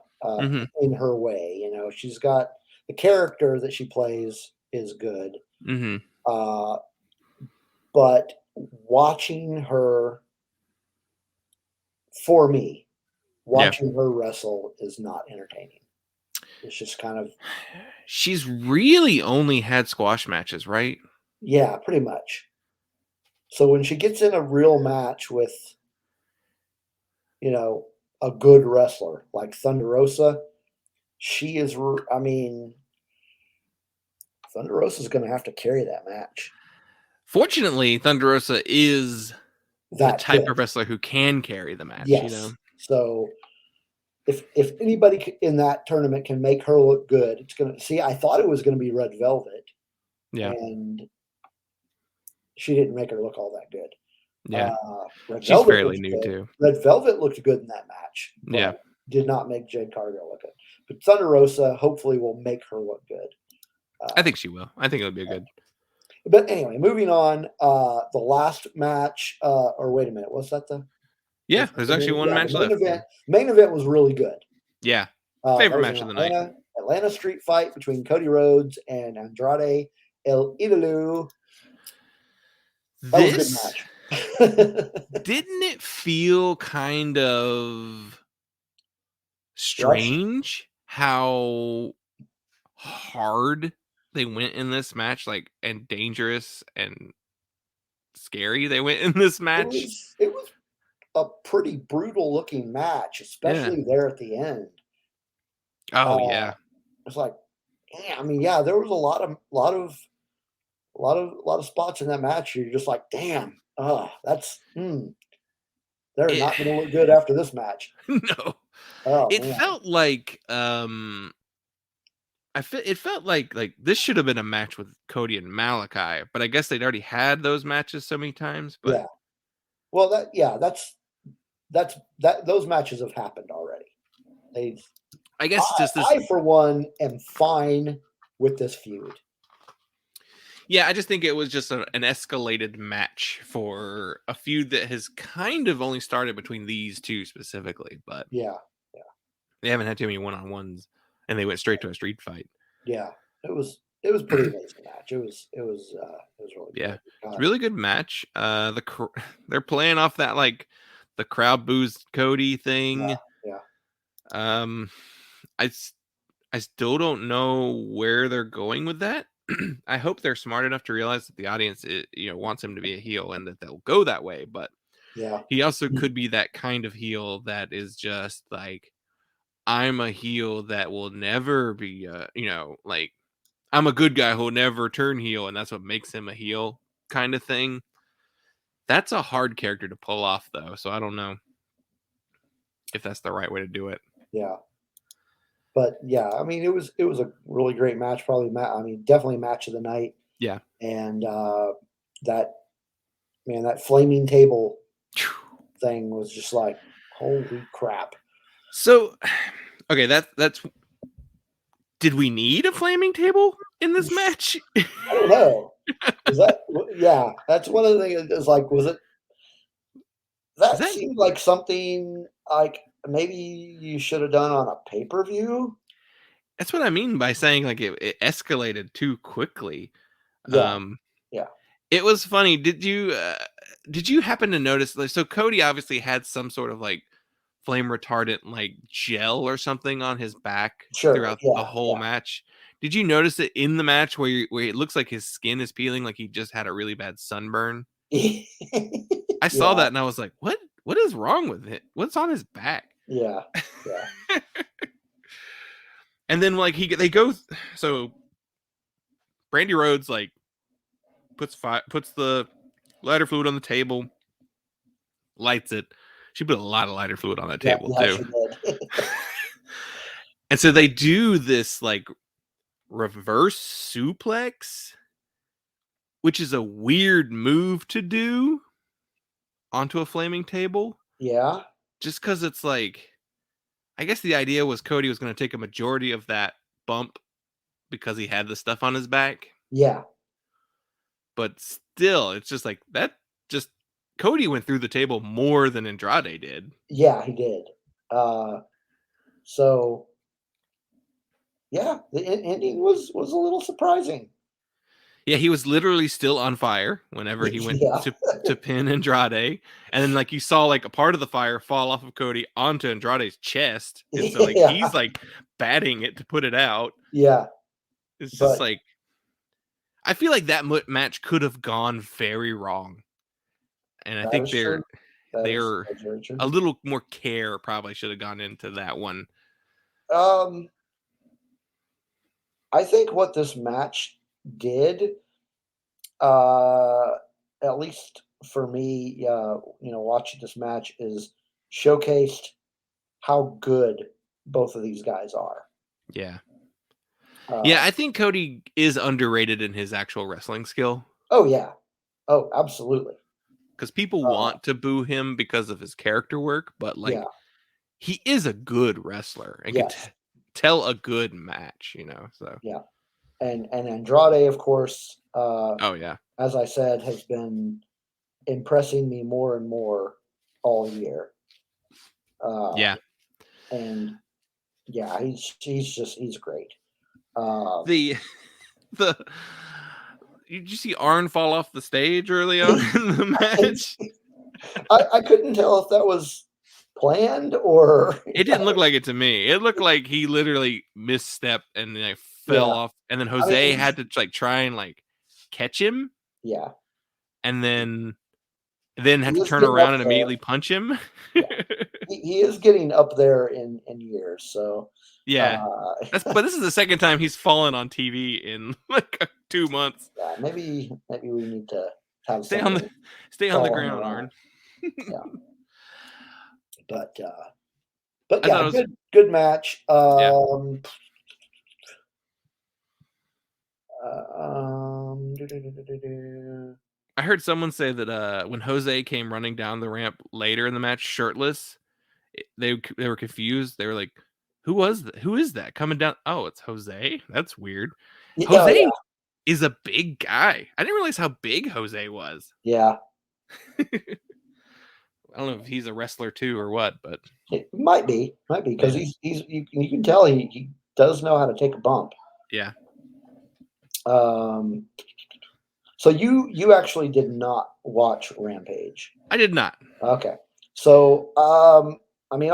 in her way. You know, she's got the character that she plays is good. But watching her, for me, watching her wrestle is not entertaining. It's just kind of. She's really only had squash matches, right? Yeah, pretty much. So when she gets in a real match with, you know, a good wrestler like Thunder Rosa, she is. I mean, Thunder Rosa is going to have to carry that match. Fortunately, Thunder Rosa is the type of wrestler who can carry the match. Yes. You know, so if anybody in that tournament can make her look good, it's going to see. I thought it was going to be Red Velvet, and she didn't make her look all that good. Yeah, Red she's Velvet fairly new good. too. Red Velvet looked good in that match. Yeah, did not make Jade Cargill look good. But Thunder Rosa hopefully will make her look good. I think she will. I think it'll be good. But anyway, moving on. The last match, or wait a minute, was that the? Yeah, there's actually one match left. Main event was really good. Yeah, favorite match of the night. Atlanta street fight between Cody Rhodes and Andrade El Idolo. That was a good match. Didn't it feel kind of strange how hard they went in this match, like, and dangerous and scary they went in this match? It was a pretty brutal looking match, especially there at the end. Oh yeah. It's like, I mean, yeah, there was a lot of spots in that match. You're just like, damn, that's they're not going to look good after this match. No. It felt like it felt like this should have been a match with Cody and Malachi, but I guess they'd already had those matches so many times. But yeah, well, those matches have happened already. I guess just this. I for one am fine with this feud. Yeah, I just think it was just an escalated match for a feud that has kind of only started between these two specifically, but yeah, they haven't had too many one-on-ones, and they went straight to a street fight. Yeah, it was pretty amazing match. It was really good. It's really good match. They're playing off that like the crowd boos Cody thing. Yeah. I still don't know where they're going with that. I hope they're smart enough to realize that the audience, wants him to be a heel and that they'll go that way. But he also could be that kind of heel that is just like, I'm a heel that will never be, like, I'm a good guy who'll never turn heel, and that's what makes him a heel kind of thing. That's a hard character to pull off, though. So I don't know if that's the right way to do it. Yeah. But yeah, I mean, it was a really great match. Probably, definitely match of the night. Yeah. And that that flaming table thing was just like, holy crap. So, okay, that's. Did we need a flaming table in this match? I don't know. Is that? Yeah, that's one of the things. Is like, was it? That seemed like something like maybe you should have done on a pay-per-view. That's what I mean by saying like it escalated too quickly. Yeah. Yeah. It was funny. Did you happen to notice? Like, so Cody obviously had some sort of like flame retardant like gel or something on his back throughout the whole match. Did you notice it in the match where it looks like his skin is peeling, like he just had a really bad sunburn? I saw that and I was like, what? What is wrong with it? What's on his back? Yeah. Yeah. And then like they go, so Brandy Rhodes like puts the lighter fluid on the table, lights it. She put a lot of lighter fluid on that table too. She did. And so they do this like reverse suplex, which is a weird move to do onto a flaming table. Yeah. Just because it's like, I guess the idea was Cody was going to take a majority of that bump because he had the stuff on his back. Yeah. But still, it's just like that. Just Cody went through the table more than Andrade did. Yeah, he did. So yeah, the ending was a little surprising. Yeah, he was literally still on fire whenever he went to pin Andrade. And then like you saw like a part of the fire fall off of Cody onto Andrade's chest. And so like he's like batting it to put it out. Yeah. It's just like, I feel like that match could have gone very wrong. And I think they're a little more care probably should have gone into that one. I think what this match did, at least for me, watching this match is showcased how good both of these guys are. Yeah. Yeah, I think Cody is underrated in his actual wrestling skill. Oh, yeah. Oh, absolutely. Because people want to boo him because of his character work, but like he is a good wrestler and can tell a good match, so. Yeah. And Andrade, of course, oh yeah, as I said, has been impressing me more and more all year. Yeah. And yeah, he's great. Did you see Arn fall off the stage early on in the match? I couldn't tell if that was planned or it didn't look like it to me. It looked like he literally misstepped and like fell off, and then Jose had to like try and like catch him. Yeah. And then had to turn around and immediately punch him. Yeah. He is getting up there in years, so yeah. But this is the second time he's fallen on TV in like 2 months. Yeah, maybe we need to have stay on the ground, Arn. Yeah. But yeah, good match. I heard someone say that when Jose came running down the ramp later in the match shirtless, they were confused. They were like, "Who is that coming down? Oh, it's Jose. That's weird." Jose is a big guy. I didn't realize how big Jose was. Yeah. I don't know if he's a wrestler too or what, but it might be because you can tell he does know how to take a bump. Yeah. So you actually did not watch Rampage. I did not. Okay. So I mean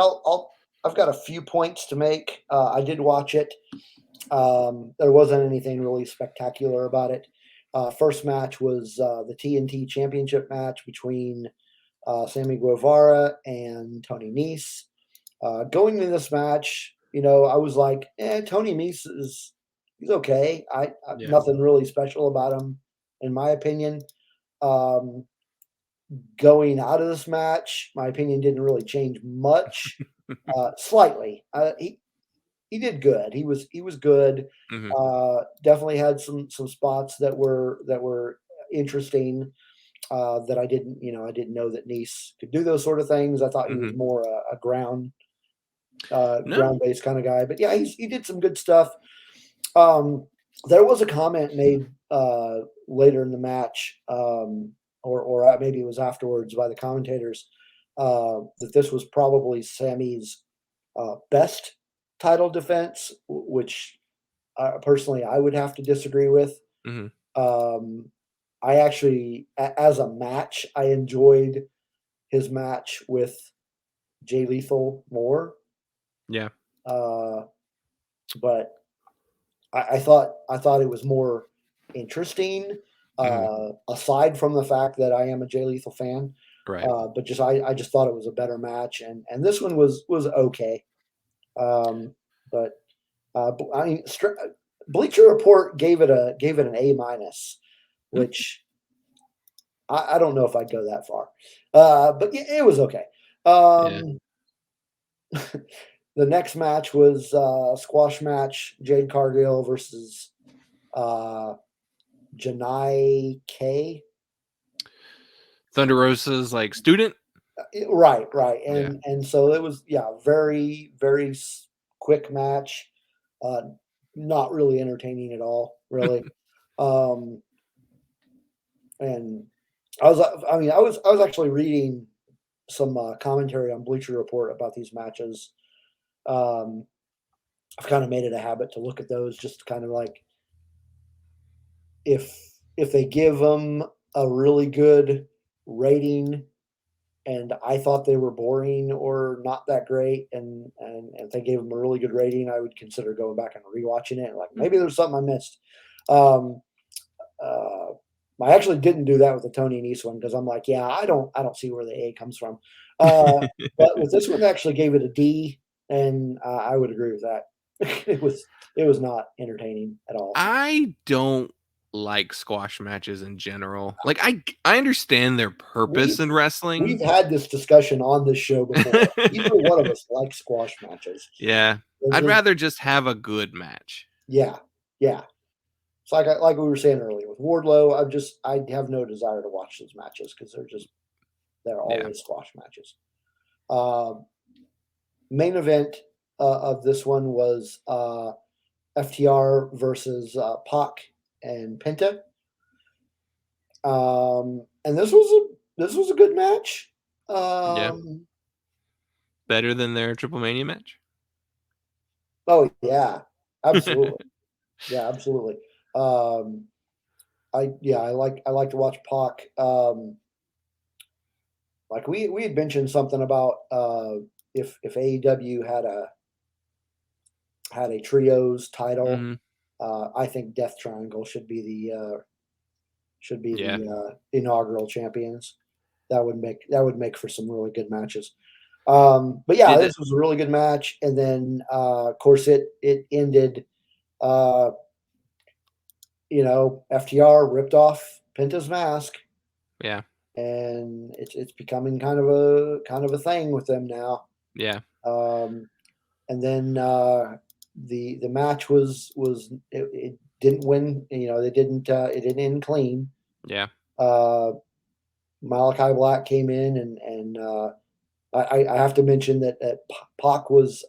I've got a few points to make. I did watch it. There wasn't anything really spectacular about it. First match was the TNT Championship match between Sammy Guevara and Tony Nese. Going into this match, I was like, Tony Nese he's okay. Nothing really special about him, in my opinion. Going out of this match, my opinion didn't really change much. Slightly. He did good. He was good. Mm-hmm. Definitely had some spots that were interesting. That I didn't know that Nice could do those sort of things. I thought he was Mm-hmm. more a No. ground based kind of guy. But yeah, he did some good stuff. Um, there was a comment made later in the match, or maybe it was afterwards by the commentators, that this was probably Sammy's best title defense, which personally I would have to disagree with. Mm-hmm. Um, I actually, as a match, I enjoyed his match with Jay Lethal more. Yeah. Uh, but I thought it was more interesting. Mm-hmm. Aside from the fact that I am a Jay Lethal fan, Right. but I just thought it was a better match, and this one was okay. But I mean, Bleacher Report gave it an A minus, Mm-hmm. which I don't know if I'd go that far. But yeah, it was okay. Yeah. The next match was a squash match: Jade Cargill versus uh, Janai K. Thunder Rosa's like student. Right, Yeah. and so it was very very quick match, uh, not really entertaining at all, really. Um, and I was actually reading some commentary on Bleacher Report about these matches. Um, I've kind of made it a habit to look at those, just kind of like if they give them a really good rating and I thought they were boring or not that great, and if they gave them a really good rating, I would consider going back and rewatching it. Like maybe there's something I missed. Um, uh, I actually didn't do that with the Tony Nese one because I'm like, yeah, I don't see where the A comes from. But with this one, I actually gave it a D, and I would agree with that. It was not entertaining at all. I don't like squash matches in general. Like I understand their purpose We've in we've wrestling. had this discussion on this show before. Neither one of us like squash matches. Yeah. I'd There's rather just have a good match. Yeah, yeah. It's like we were saying earlier with Wardlow. I have no desire to watch those matches because they're Yeah. always squash matches. Uh, Main event of this one was FTR versus Pac and Penta, and this was a good match. Yeah. Um, Better than their TripleMania match. oh yeah, absolutely, yeah, absolutely. Um, I like to watch Pac. Like we had mentioned something about if AEW had a trios title, Hmm. I think Death Triangle should be Yeah. the inaugural champions. That would make for some really good matches. But yeah, Did this was a really good match, and then of course it ended. Uh, FTR ripped off Penta's mask, yeah. and it's becoming kind of a thing with them now. Yeah. Um, and then the match it didn't win. They didn't it didn't end clean. Yeah. Uh, Malachi Black came in, and I have to mention that Pac was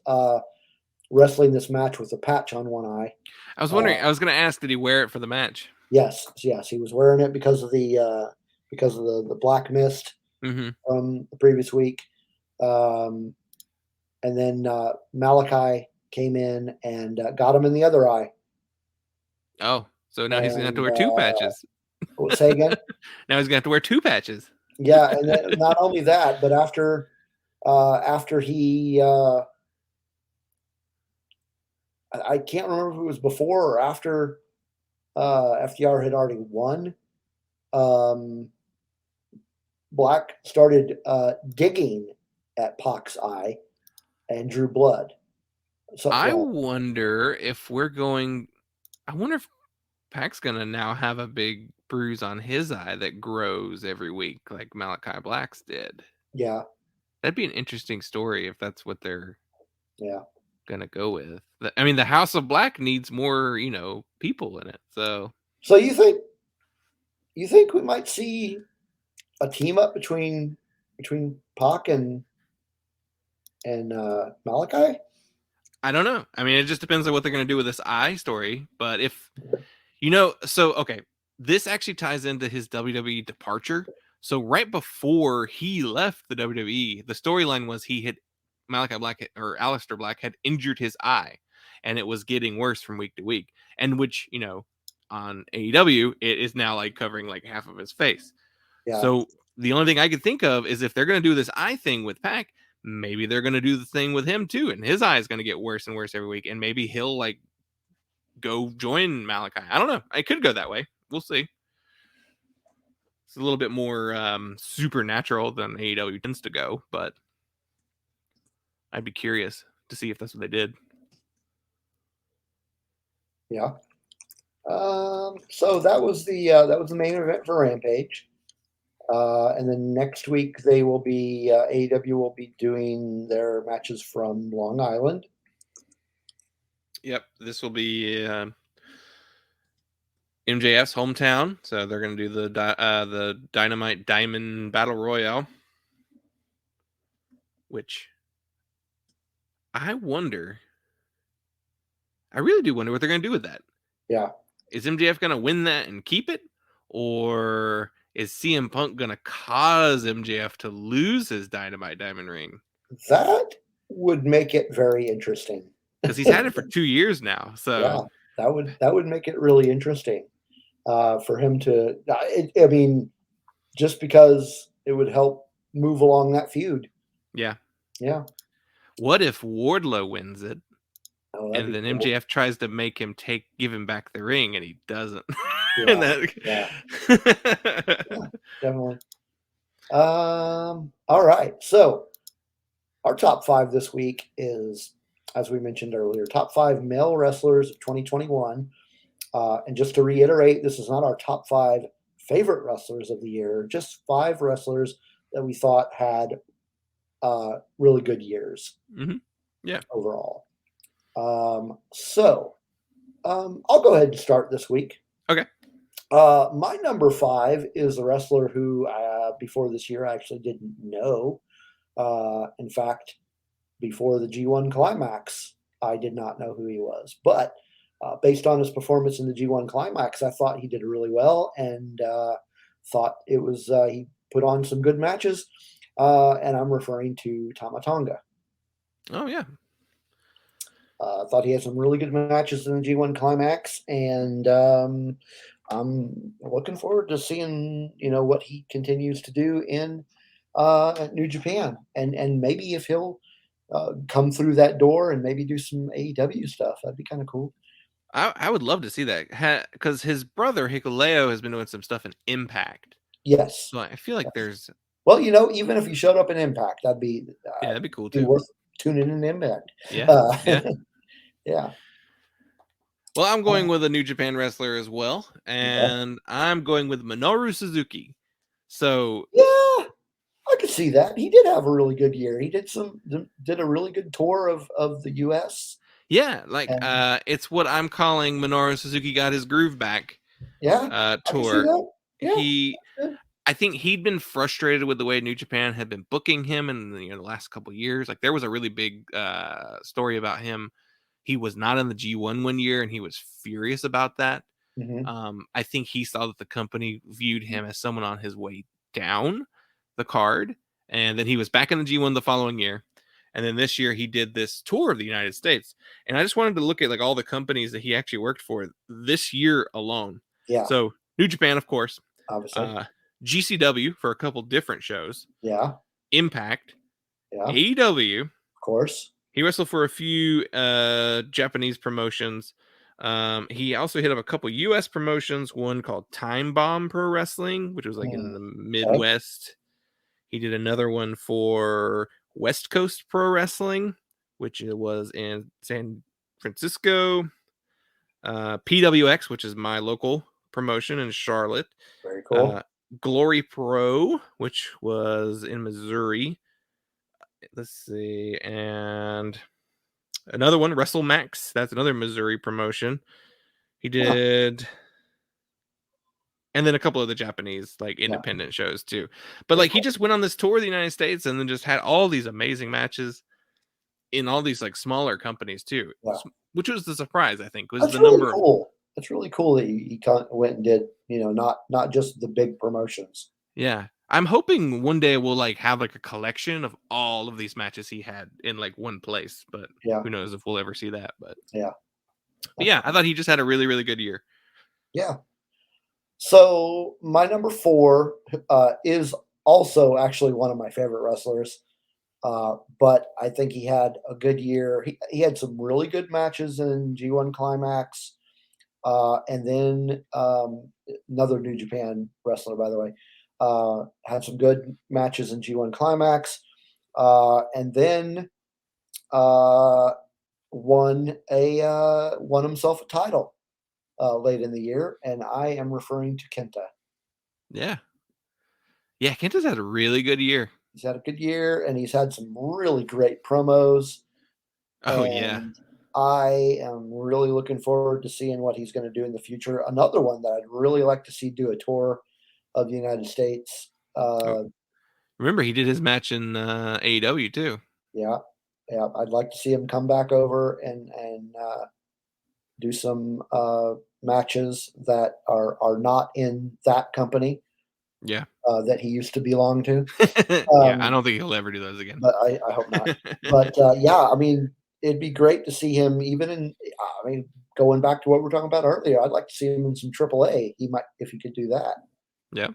wrestling this match with a patch on one eye. I was Uh, wondering, I was gonna ask, did he wear it for the match? yes, he was wearing it because of the black mist Hmm. from the previous week. Um, and then Malachi came in and got him in the other eye. Oh, so now he's gonna have to And wear two patches. say again? Now he's gonna have to wear two patches. Yeah, and then not only that, but after he, I can't remember if it was before or after FDR had already won. Um, Black started digging at Pac's eye and drew blood. So I well, wonder if we're going. I wonder if Pac's gonna now have a big bruise on his eye that grows every week, like Malachi Black's did. yeah, That'd be an interesting story if that's what they're gonna go with. I mean, the House of Black needs more, people in it. So you think we might see a team up between Pac and Malachi? I don't know. I mean, it just depends on what they're gonna do with this eye story. But if okay, this actually ties into his WWE departure. So right before he left the WWE, the storyline was Malachi Black or Aleister Black had injured his eye, and it was getting worse from week to week. And which on AEW, it is now like covering like half of his face. Yeah. So the only thing I could think of is if they're going to do this eye thing with Pac, maybe they're going to do the thing with him too, and his eye is going to get worse and worse every week, and maybe he'll like go join Malachi. I don't know. I could go that way. We'll see. It's a little bit more supernatural than AEW tends to go, but I'd be curious to see if that's what they did. Yeah. So that was the main event for Rampage. And then next week AEW will be doing their matches from Long Island. Yep, this will be MJF's hometown, so they're going to do the Dynamite Diamond Battle Royale, which I really do wonder what they're going to do with that. Yeah. Is MJF going to win that and keep it, or is CM Punk going to cause MJF to lose his Dynamite Diamond ring? That would make it very interesting. Because he's had it for 2 years now. So yeah, that would make it really interesting for him to. I mean, just because it would help move along that feud. Yeah. Yeah. What if Wardlow wins it? And then MJF tries to make him give him back the ring, and he doesn't. Yeah, definitely. All right. So our top 5 this week is, as we mentioned earlier, top 5 male wrestlers of 2021. And just to reiterate, this is not our top 5 favorite wrestlers of the year, just 5 wrestlers that we thought had really good years. Mm-hmm. Yeah. Overall. So I'll go ahead and start this week. Okay. My number 5 is a wrestler who before this year I actually didn't know. In fact, before the G1 Climax, I did not know who he was. But based on his performance in the G1 Climax, I thought he did really well, and thought it was he put on some good matches. And I'm referring to Tama Tonga. Oh yeah. Thought he had some really good matches in the G1 Climax, and I'm looking forward to seeing what he continues to do in New Japan, and maybe if he'll come through that door and maybe do some AEW stuff. That'd be kind of cool. I would love to see that, because his brother Hikuleo has been doing some stuff in Impact. Yes. So I feel like there's. Well, even if he showed up in Impact, that'd be cool too. Worth tuning in Impact. Yeah. Yeah. Well, I'm going with a New Japan wrestler as well, and I'm going with Minoru Suzuki. So yeah, I could see that. He did have a really good year. He did a really good tour of the U.S. Yeah, it's what I'm calling Minoru Suzuki got his groove back. Yeah, tour. Yeah, I think he'd been frustrated with the way New Japan had been booking him in the last couple of years. Like there was a really big story about him. He was not in the G1 one year, and he was furious about that. Mm-hmm. I think he saw that the company viewed him as someone on his way down the card, and then he was back in the G1 the following year. And then this year he did this tour of the United States. And I just wanted to look at like all the companies that he actually worked for this year alone. Yeah. So New Japan, of course. Obviously. GCW for a couple different shows. Yeah. Impact. Yeah. AEW. Of course. He wrestled for a few Japanese promotions. He also hit up a couple U.S. promotions, one called Time Bomb Pro Wrestling, which was like in the Midwest. Okay. He did another one for West Coast Pro Wrestling, which was in San Francisco. PWX, which is my local promotion in Charlotte. Very cool. Glory Pro, which was in Missouri. let's see, and another one, WrestleMax. That's another Missouri promotion. He did, and then a couple of the Japanese like independent shows too. But like he just went on this tour of the United States and then just had all these amazing matches in all these like smaller companies too, which was the surprise, I think, was That's the really number. Cool. That's really cool that he went and did, not just the big promotions. Yeah. I'm hoping one day we'll like have like a collection of all of these matches he had in like one place, but who knows if we'll ever see that. But yeah, I thought he just had a really, really good year. Yeah. So my number 4 is also actually one of my favorite wrestlers. But I think he had a good year. He had some really good matches in G1 Climax. And then another New Japan wrestler, by the way, had some good matches in G1 Climax. And then won himself a title late in the year. And I am referring to Kenta. Yeah. Yeah, Kenta's had a really good year. He's had a good year, and he's had some really great promos. Oh, yeah. I am really looking forward to seeing what he's going to do in the future. Another one that I'd really like to see do a tour of the United States. Remember, he did his match in AEW too. Yeah. I'd like to see him come back over and do some matches that are not in that company. Yeah. That he used to belong to. Yeah, I don't think he'll ever do those again. But I hope not. But yeah, I mean, it'd be great to see him even in. I mean, going back to what we were talking about earlier, I'd like to see him in some AAA. He might, if he could do that. Yeah.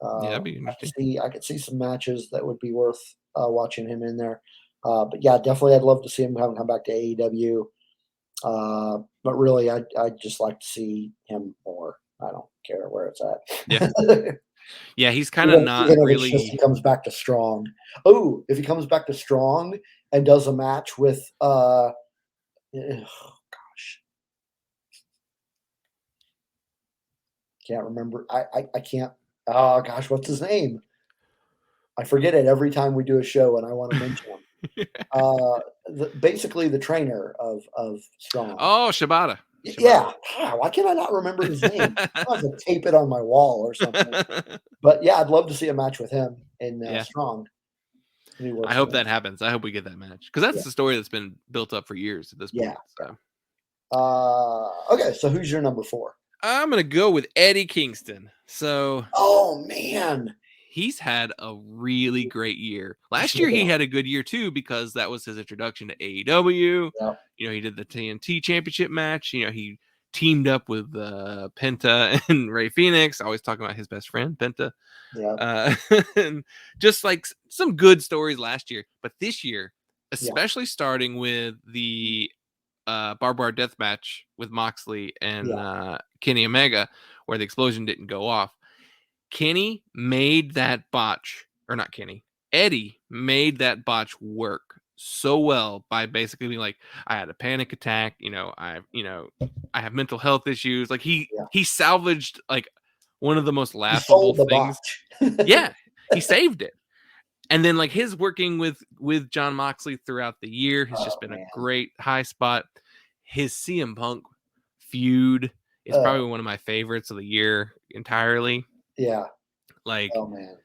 Yeah, that'd be interesting. I could see some matches that would be worth watching him in there. But yeah, definitely, I'd love to see him come back to AEW. But really, I'd just like to see him more. I don't care where it's at. Yeah. Yeah, he's kind of not really. Just he comes back to Strong. Oh, if he comes back to Strong and does a match with, gosh, can't remember. I can't. Oh gosh, what's his name? I forget it every time we do a show, and I want to mention him. Basically, the trainer of Strong. Oh, Shibata. Yeah. Why can I not remember his name? I have to tape it on my wall or something. But yeah, I'd love to see a match with him in Strong. I hope that happens. I hope we get that match because that's the story that's been built up for years at this point. Yeah. So. Okay, so who's your number 4? I'm gonna go with Eddie Kingston. So. Oh man. He's had a really great year. Last year, he had a good year too because that was his introduction to AEW. Yep. He did the TNT Championship match. He teamed up with Penta and Ray Phoenix. Always talking about his best friend Penta. Yeah. And just like some good stories last year, but this year, especially starting with the Barbed Wire Death match with Moxley and Kenny Omega, where the explosion didn't go off. Kenny made that botch, or not Kenny, Eddie made that botch work so well by basically being like, I had a panic attack, I have mental health issues. Like he salvaged like one of the most laughable things. Yeah, he saved it. And then like his working with John Moxley throughout the year has just been a great high spot. His CM Punk feud is probably one of my favorites of the year entirely. Yeah. Like, oh man.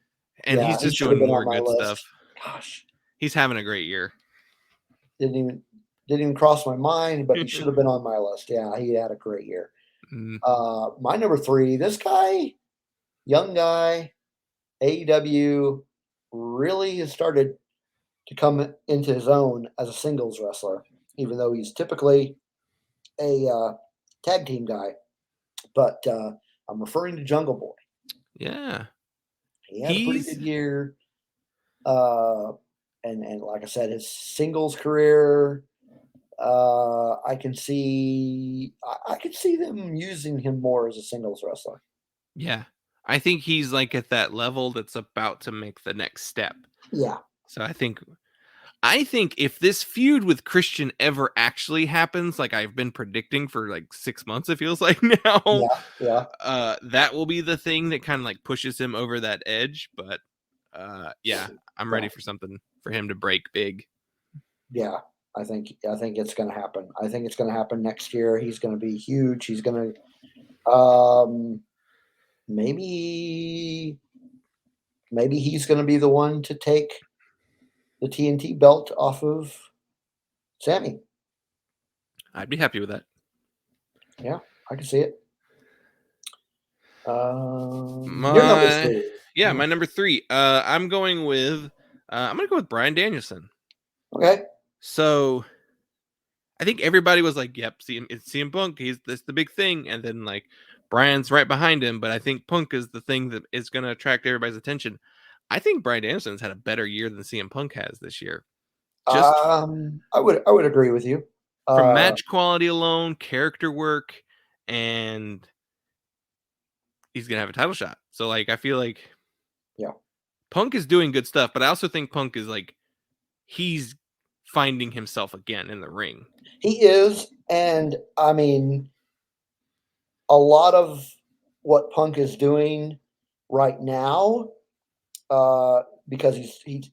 And he's just doing more good stuff. Gosh. He's having a great year. Didn't even cross my mind, but he should have been on my list. Yeah, he had a great year. My number 3, this guy, young guy, AEW, really has started to come into his own as a singles wrestler, even though he's typically a tag team guy. But I'm referring to Jungle Boy. Yeah. He had a pretty good year. And like I said, his singles career, I could see them using him more as a singles wrestler. Yeah. I think he's like at that level that's about to make the next step. Yeah. So I think if this feud with Christian ever actually happens, like I've been predicting for like 6 months, it feels like now. Yeah. That will be the thing that kind of like pushes him over that edge. But I'm ready for something for him to break big. Yeah, I think it's going to happen. I think it's going to happen next year. He's going to be huge. He's going to maybe he's going to be the one to take the TNT belt off of Sammy. I'd be happy with that. Yeah, I can see it. My number 3. Yeah, my number 3. I'm going with Bryan Danielson. Okay. So I think everybody was like, "Yep, it's CM Punk. That's the big thing," and then like Bryan's right behind him. But I think Punk is the thing that is going to attract everybody's attention. I think Bryan Danielson's had a better year than CM Punk has this year. Just I would agree with you. From match quality alone, character work, and he's gonna have a title shot. So like I feel like Punk is doing good stuff, but I also think Punk is like he's finding himself again in the ring. He is, and I mean a lot of what Punk is doing right now, because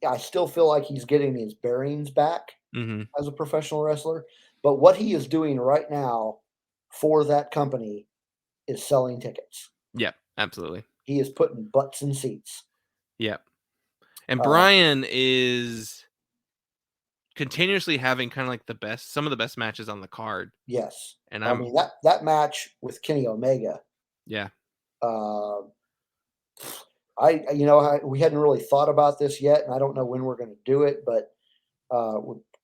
I still feel like he's getting his bearings back as a professional wrestler. But what he is doing right now for that company is selling tickets. Yeah, absolutely. He is putting butts in seats. Yep. And Bryan is continuously having kind of like some of the best matches on the card. Yes. And I mean that match with Kenny Omega. Yeah. We hadn't really thought about this yet, and I don't know when we're going to do it, but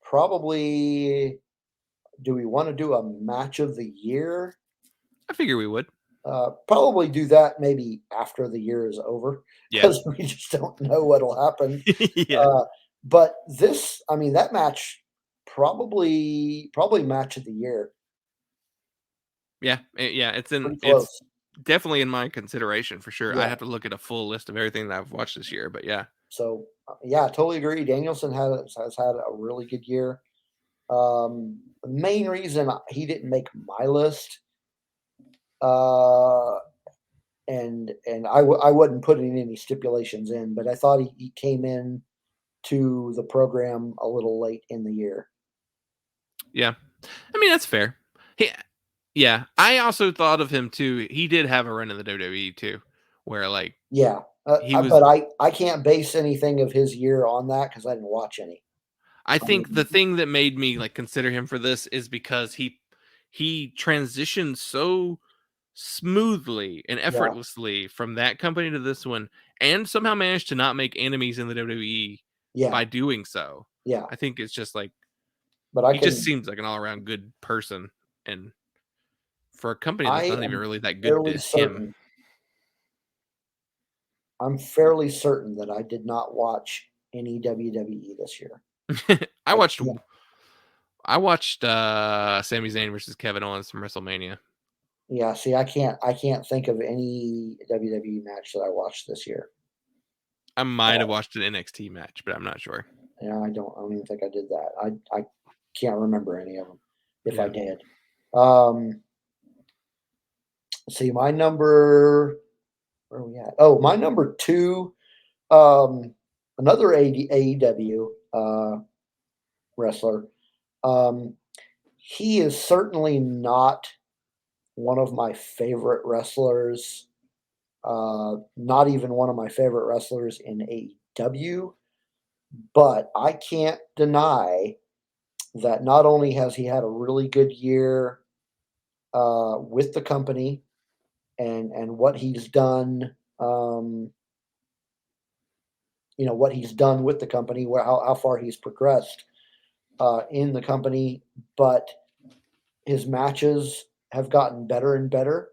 probably, do we want to do a match of the year? I figure we would. Probably do that maybe after the year is over, because we just don't know what'll happen. But that match probably match of the year. Yeah, it's definitely in my consideration for sure. I have to look at a full list of everything that I've watched this year, but yeah. So I totally agree. Danielson has had a really good year. The main reason he didn't make my list, and I wasn't putting any stipulations in, but I thought he came in to the program a little late in the year. Yeah, I mean that's fair. Yeah, I also thought of him too. He did have a run in the WWE too, where like but I can't base anything of his year on that because I didn't watch any. I think the thing that made me like consider him for this is because he transitioned so smoothly and effortlessly from that company to this one, and somehow managed to not make enemies in the WWE by doing so. Yeah, I think it's just like, but he just seems like an all around good person, and for a company that's not even really that good to him. I'm fairly certain that I did not watch any WWE this year. I watched Sami Zayn versus Kevin Owens from WrestleMania. Yeah, see, I can't think of any WWE match that I watched this year. I might have watched an NXT match, but I'm not sure. Yeah, I don't even think I did that. I can't remember any of them if I did. See, my number, where are we at? Oh, my number 2, another AEW wrestler. He is certainly not one of my favorite wrestlers. Not even one of my favorite wrestlers in AEW. But I can't deny that not only has he had a really good year with the company and what he's done, what he's done with the company, how far he's progressed in the company, but his matches have gotten better and better.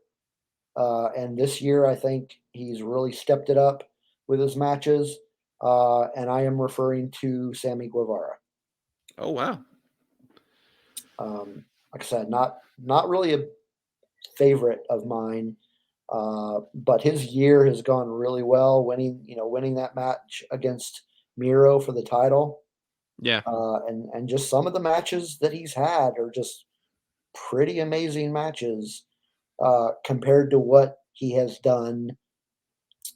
And this year, I think he's really stepped it up with his matches. And I am referring to Sammy Guevara. Oh, wow. Like I said, not really a favorite of mine, but his year has gone really well. Winning that match against Miro for the title. Yeah. And just some of the matches that he's had are just pretty amazing matches compared to what he has done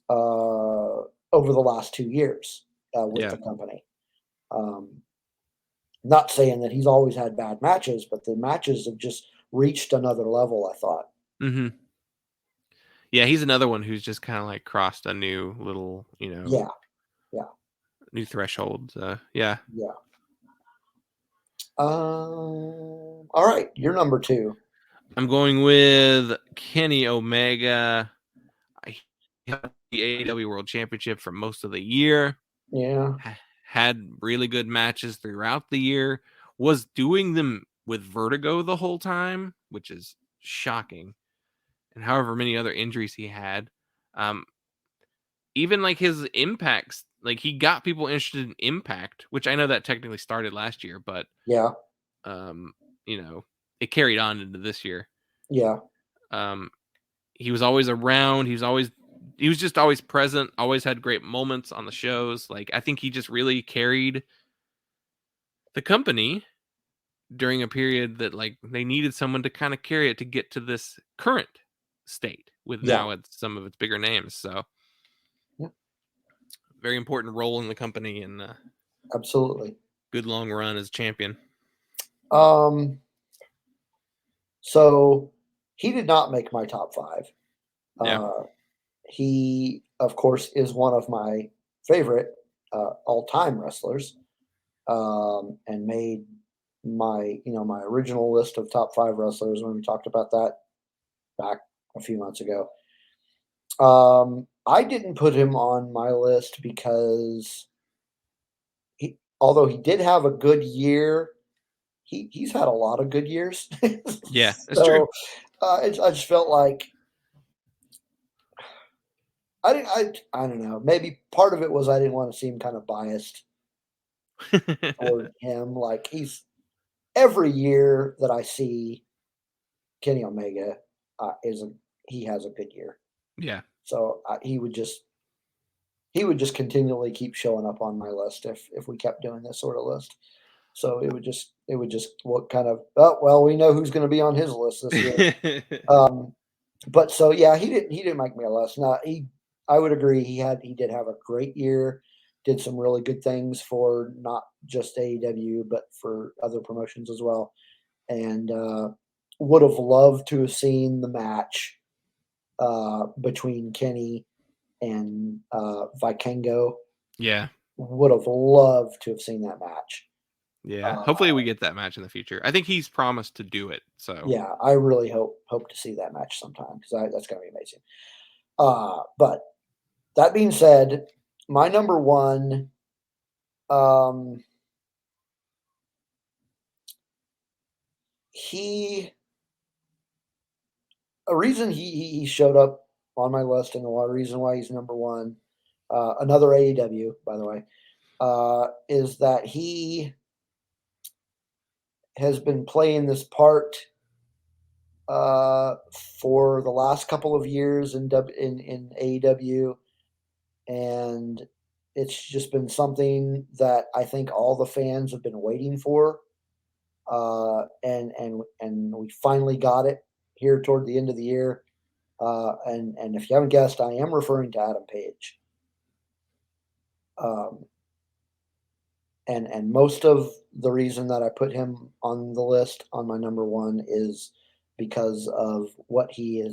over the last 2 years with the company. Not saying that he's always had bad matches, but the matches have just reached another level, I thought. Mm-hmm. Yeah, he's another one who's just kind of like crossed a new little, Yeah. new threshold. Yeah. Yeah. All right, you're number 2. I'm going with Kenny Omega. He held the AEW World Championship for most of the year. Yeah. Had really good matches throughout the year. Was doing them with vertigo the whole time, which is shocking. And however many other injuries he had. Even like his impacts, like he got people interested in Impact, which I know that technically started last year, but Yeah. it carried on into this year. Yeah. He was always around. He was just always present, always had great moments on the shows. Like, I think he just really carried the company during a period that like they needed someone to kind of carry it to get to this current state with Yeah. now it's some of its bigger names. So Yeah. very important role in the company and Absolutely. good long run as champion. So he did not make my top 5. Yeah. He, of course, is one of my favorite all-time wrestlers, and made my original list of top 5 wrestlers when we talked about that back a few months ago. I didn't put him on my list because although he did have a good year, he's had a lot of good years. Yeah, that's true. So I just felt like I don't know. Maybe part of it was I didn't want to seem kind of biased toward him. Like every year that I see Kenny Omega he has a good year. Yeah. So he would just continually keep showing up on my list if we kept doing this sort of list. So it would just look kind of, oh well, we know who's going to be on his list this year. But so yeah, he didn't make me a list. Now I would agree he did have a great year, did some really good things for not just AEW but for other promotions as well, and would have loved to have seen the match between Kenny and Vikingo. Yeah. Would have loved to have seen that match. Yeah. Hopefully we get that match in the future. I think he's promised to do it. So Yeah, I really hope to see that match sometime because that's going to be amazing. But that being said, my number 1, he a reason he showed up on my list and the reason why he's number 1, another AEW, by the way, is that he has been playing this part for the last couple of years in AEW, and it's just been something that I think all the fans have been waiting for, and we finally got it here toward the end of the year. And if you haven't guessed, I am referring to Adam Page. Um, and most of the reason that I put him on the list on my number 1 is because of what he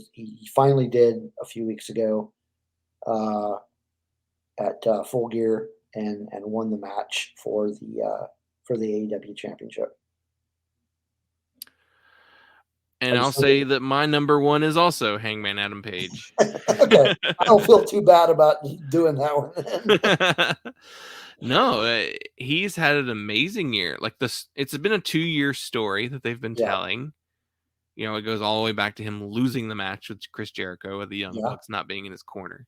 finally did a few weeks ago at Full Gear and won the match for the AEW Championship. And I'll say that my number 1 is also Hangman Adam Page. Okay, I don't feel too bad about doing that one. No, he's had an amazing year. Like it's been a 2-year story that they've been telling. It goes all the way back to him losing the match with Chris Jericho with the Young Bucks not being in his corner.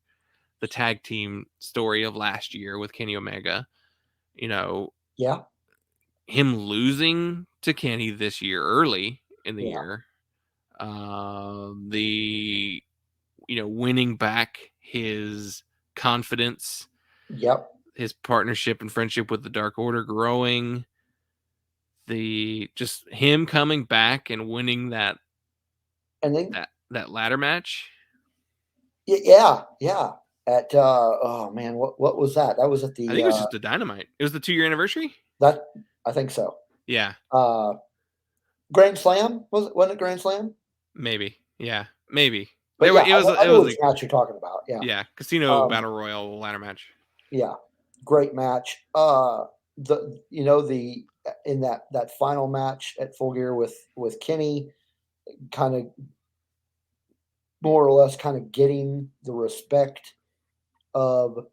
The tag team story of last year with Kenny Omega. Him losing to Kenny this year early in the year. The winning back his confidence. Yep. His partnership and friendship with the Dark Order growing. Just him coming back and winning that and then that ladder match. Yeah. at oh man, what was that? That was at I the think it was just a Dynamite. It was the 2-year anniversary. that I think so. Yeah, Grand Slam wasn't it Grand Slam? maybe. Yeah, maybe. But There yeah, it was. I It know was which match you're talking about. Yeah, yeah, Casino um, Battle Royal ladder match. yeah, great match. The in that final match at Full Gear with Kenny, kind of more or less kind of getting the respect of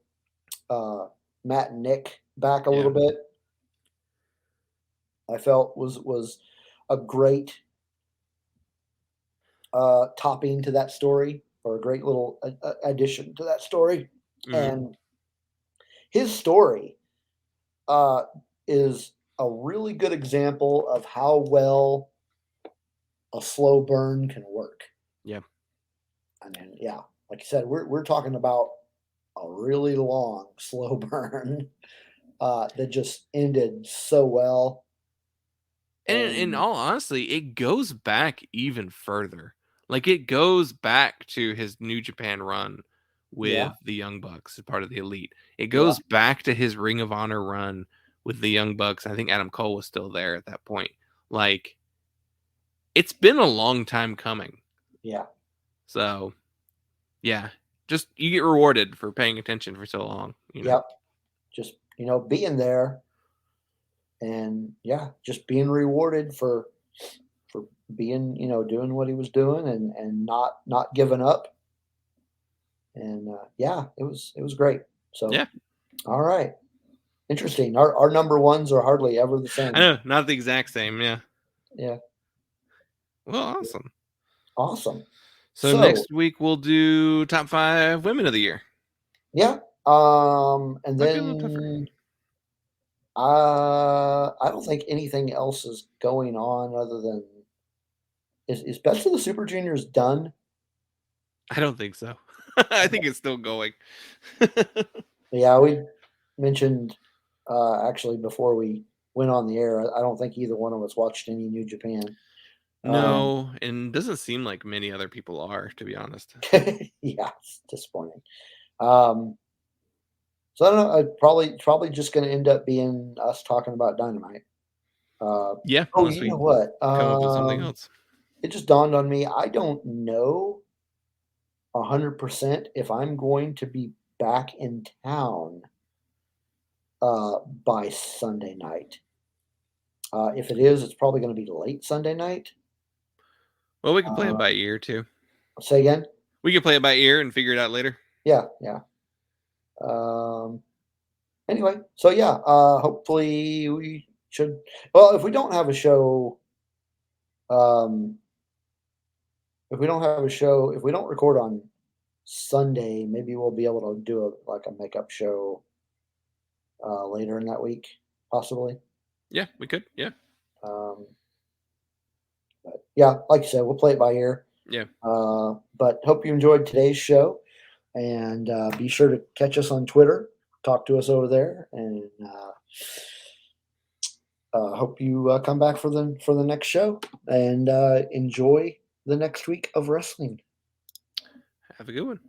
Matt and Nick back a Yeah. little bit. I felt was a great topping to that story, or a great little addition to that story. Mm-hmm. And his story uh, is a really good example of how well a slow burn can work. Yeah. I mean, yeah, like you said, we're talking about a really long slow burn that just ended so well. And in And all honesty, it goes back even further. Like it goes back to his New Japan run yeah, with the Young Bucks as part of the Elite. It yeah, goes back to his Ring of Honor run with the Young Bucks. I think Adam Cole was still there at that point. Like it's been a long time coming. yeah, So yeah, just you get rewarded for paying attention for so long. yep. Just being there, and yeah, just being rewarded for being doing what he was doing, and not giving up. And yeah, it was great. So Yeah, all right, interesting. Our number ones are hardly ever the I same. know, not the exact same. Yeah. Yeah, Well, awesome. awesome. So So next week we'll do top 5 women of the year. yeah, and Might be a little tougher. then I don't think anything else is going on other than is Best of the Super Juniors done? I don't think so. I think it's still going. Yeah, we mentioned actually before we went on the air. I don't think either one of us watched any New Japan. Um, No, and doesn't seem like many other people are, to be honest. yeah, it's disappointing. Um, so I don't know. Probably just going to end up being us talking about Dynamite. Yeah, Oh, unless you know we what? come up with something else. It just dawned on me. I don't know 100% if I'm going to be back in town by Sunday night. If it is, it's probably going to be late Sunday night. Well, we can play it Uh, by ear too. say again? We can play it by ear and figure it out later. Yeah, yeah. Um, anyway, so yeah, hopefully we should. Well, if we don't have a show, um, if we don't record on Sunday, maybe we'll be able to do a makeup show later in that week, possibly. Yeah, we could. Yeah. Um, but yeah, like you said, we'll play it by ear. Yeah. But hope you enjoyed today's show, and be sure to catch us on Twitter. Talk to us over there, and hope you come back for the next show, and enjoy the next week of wrestling. Have a good one.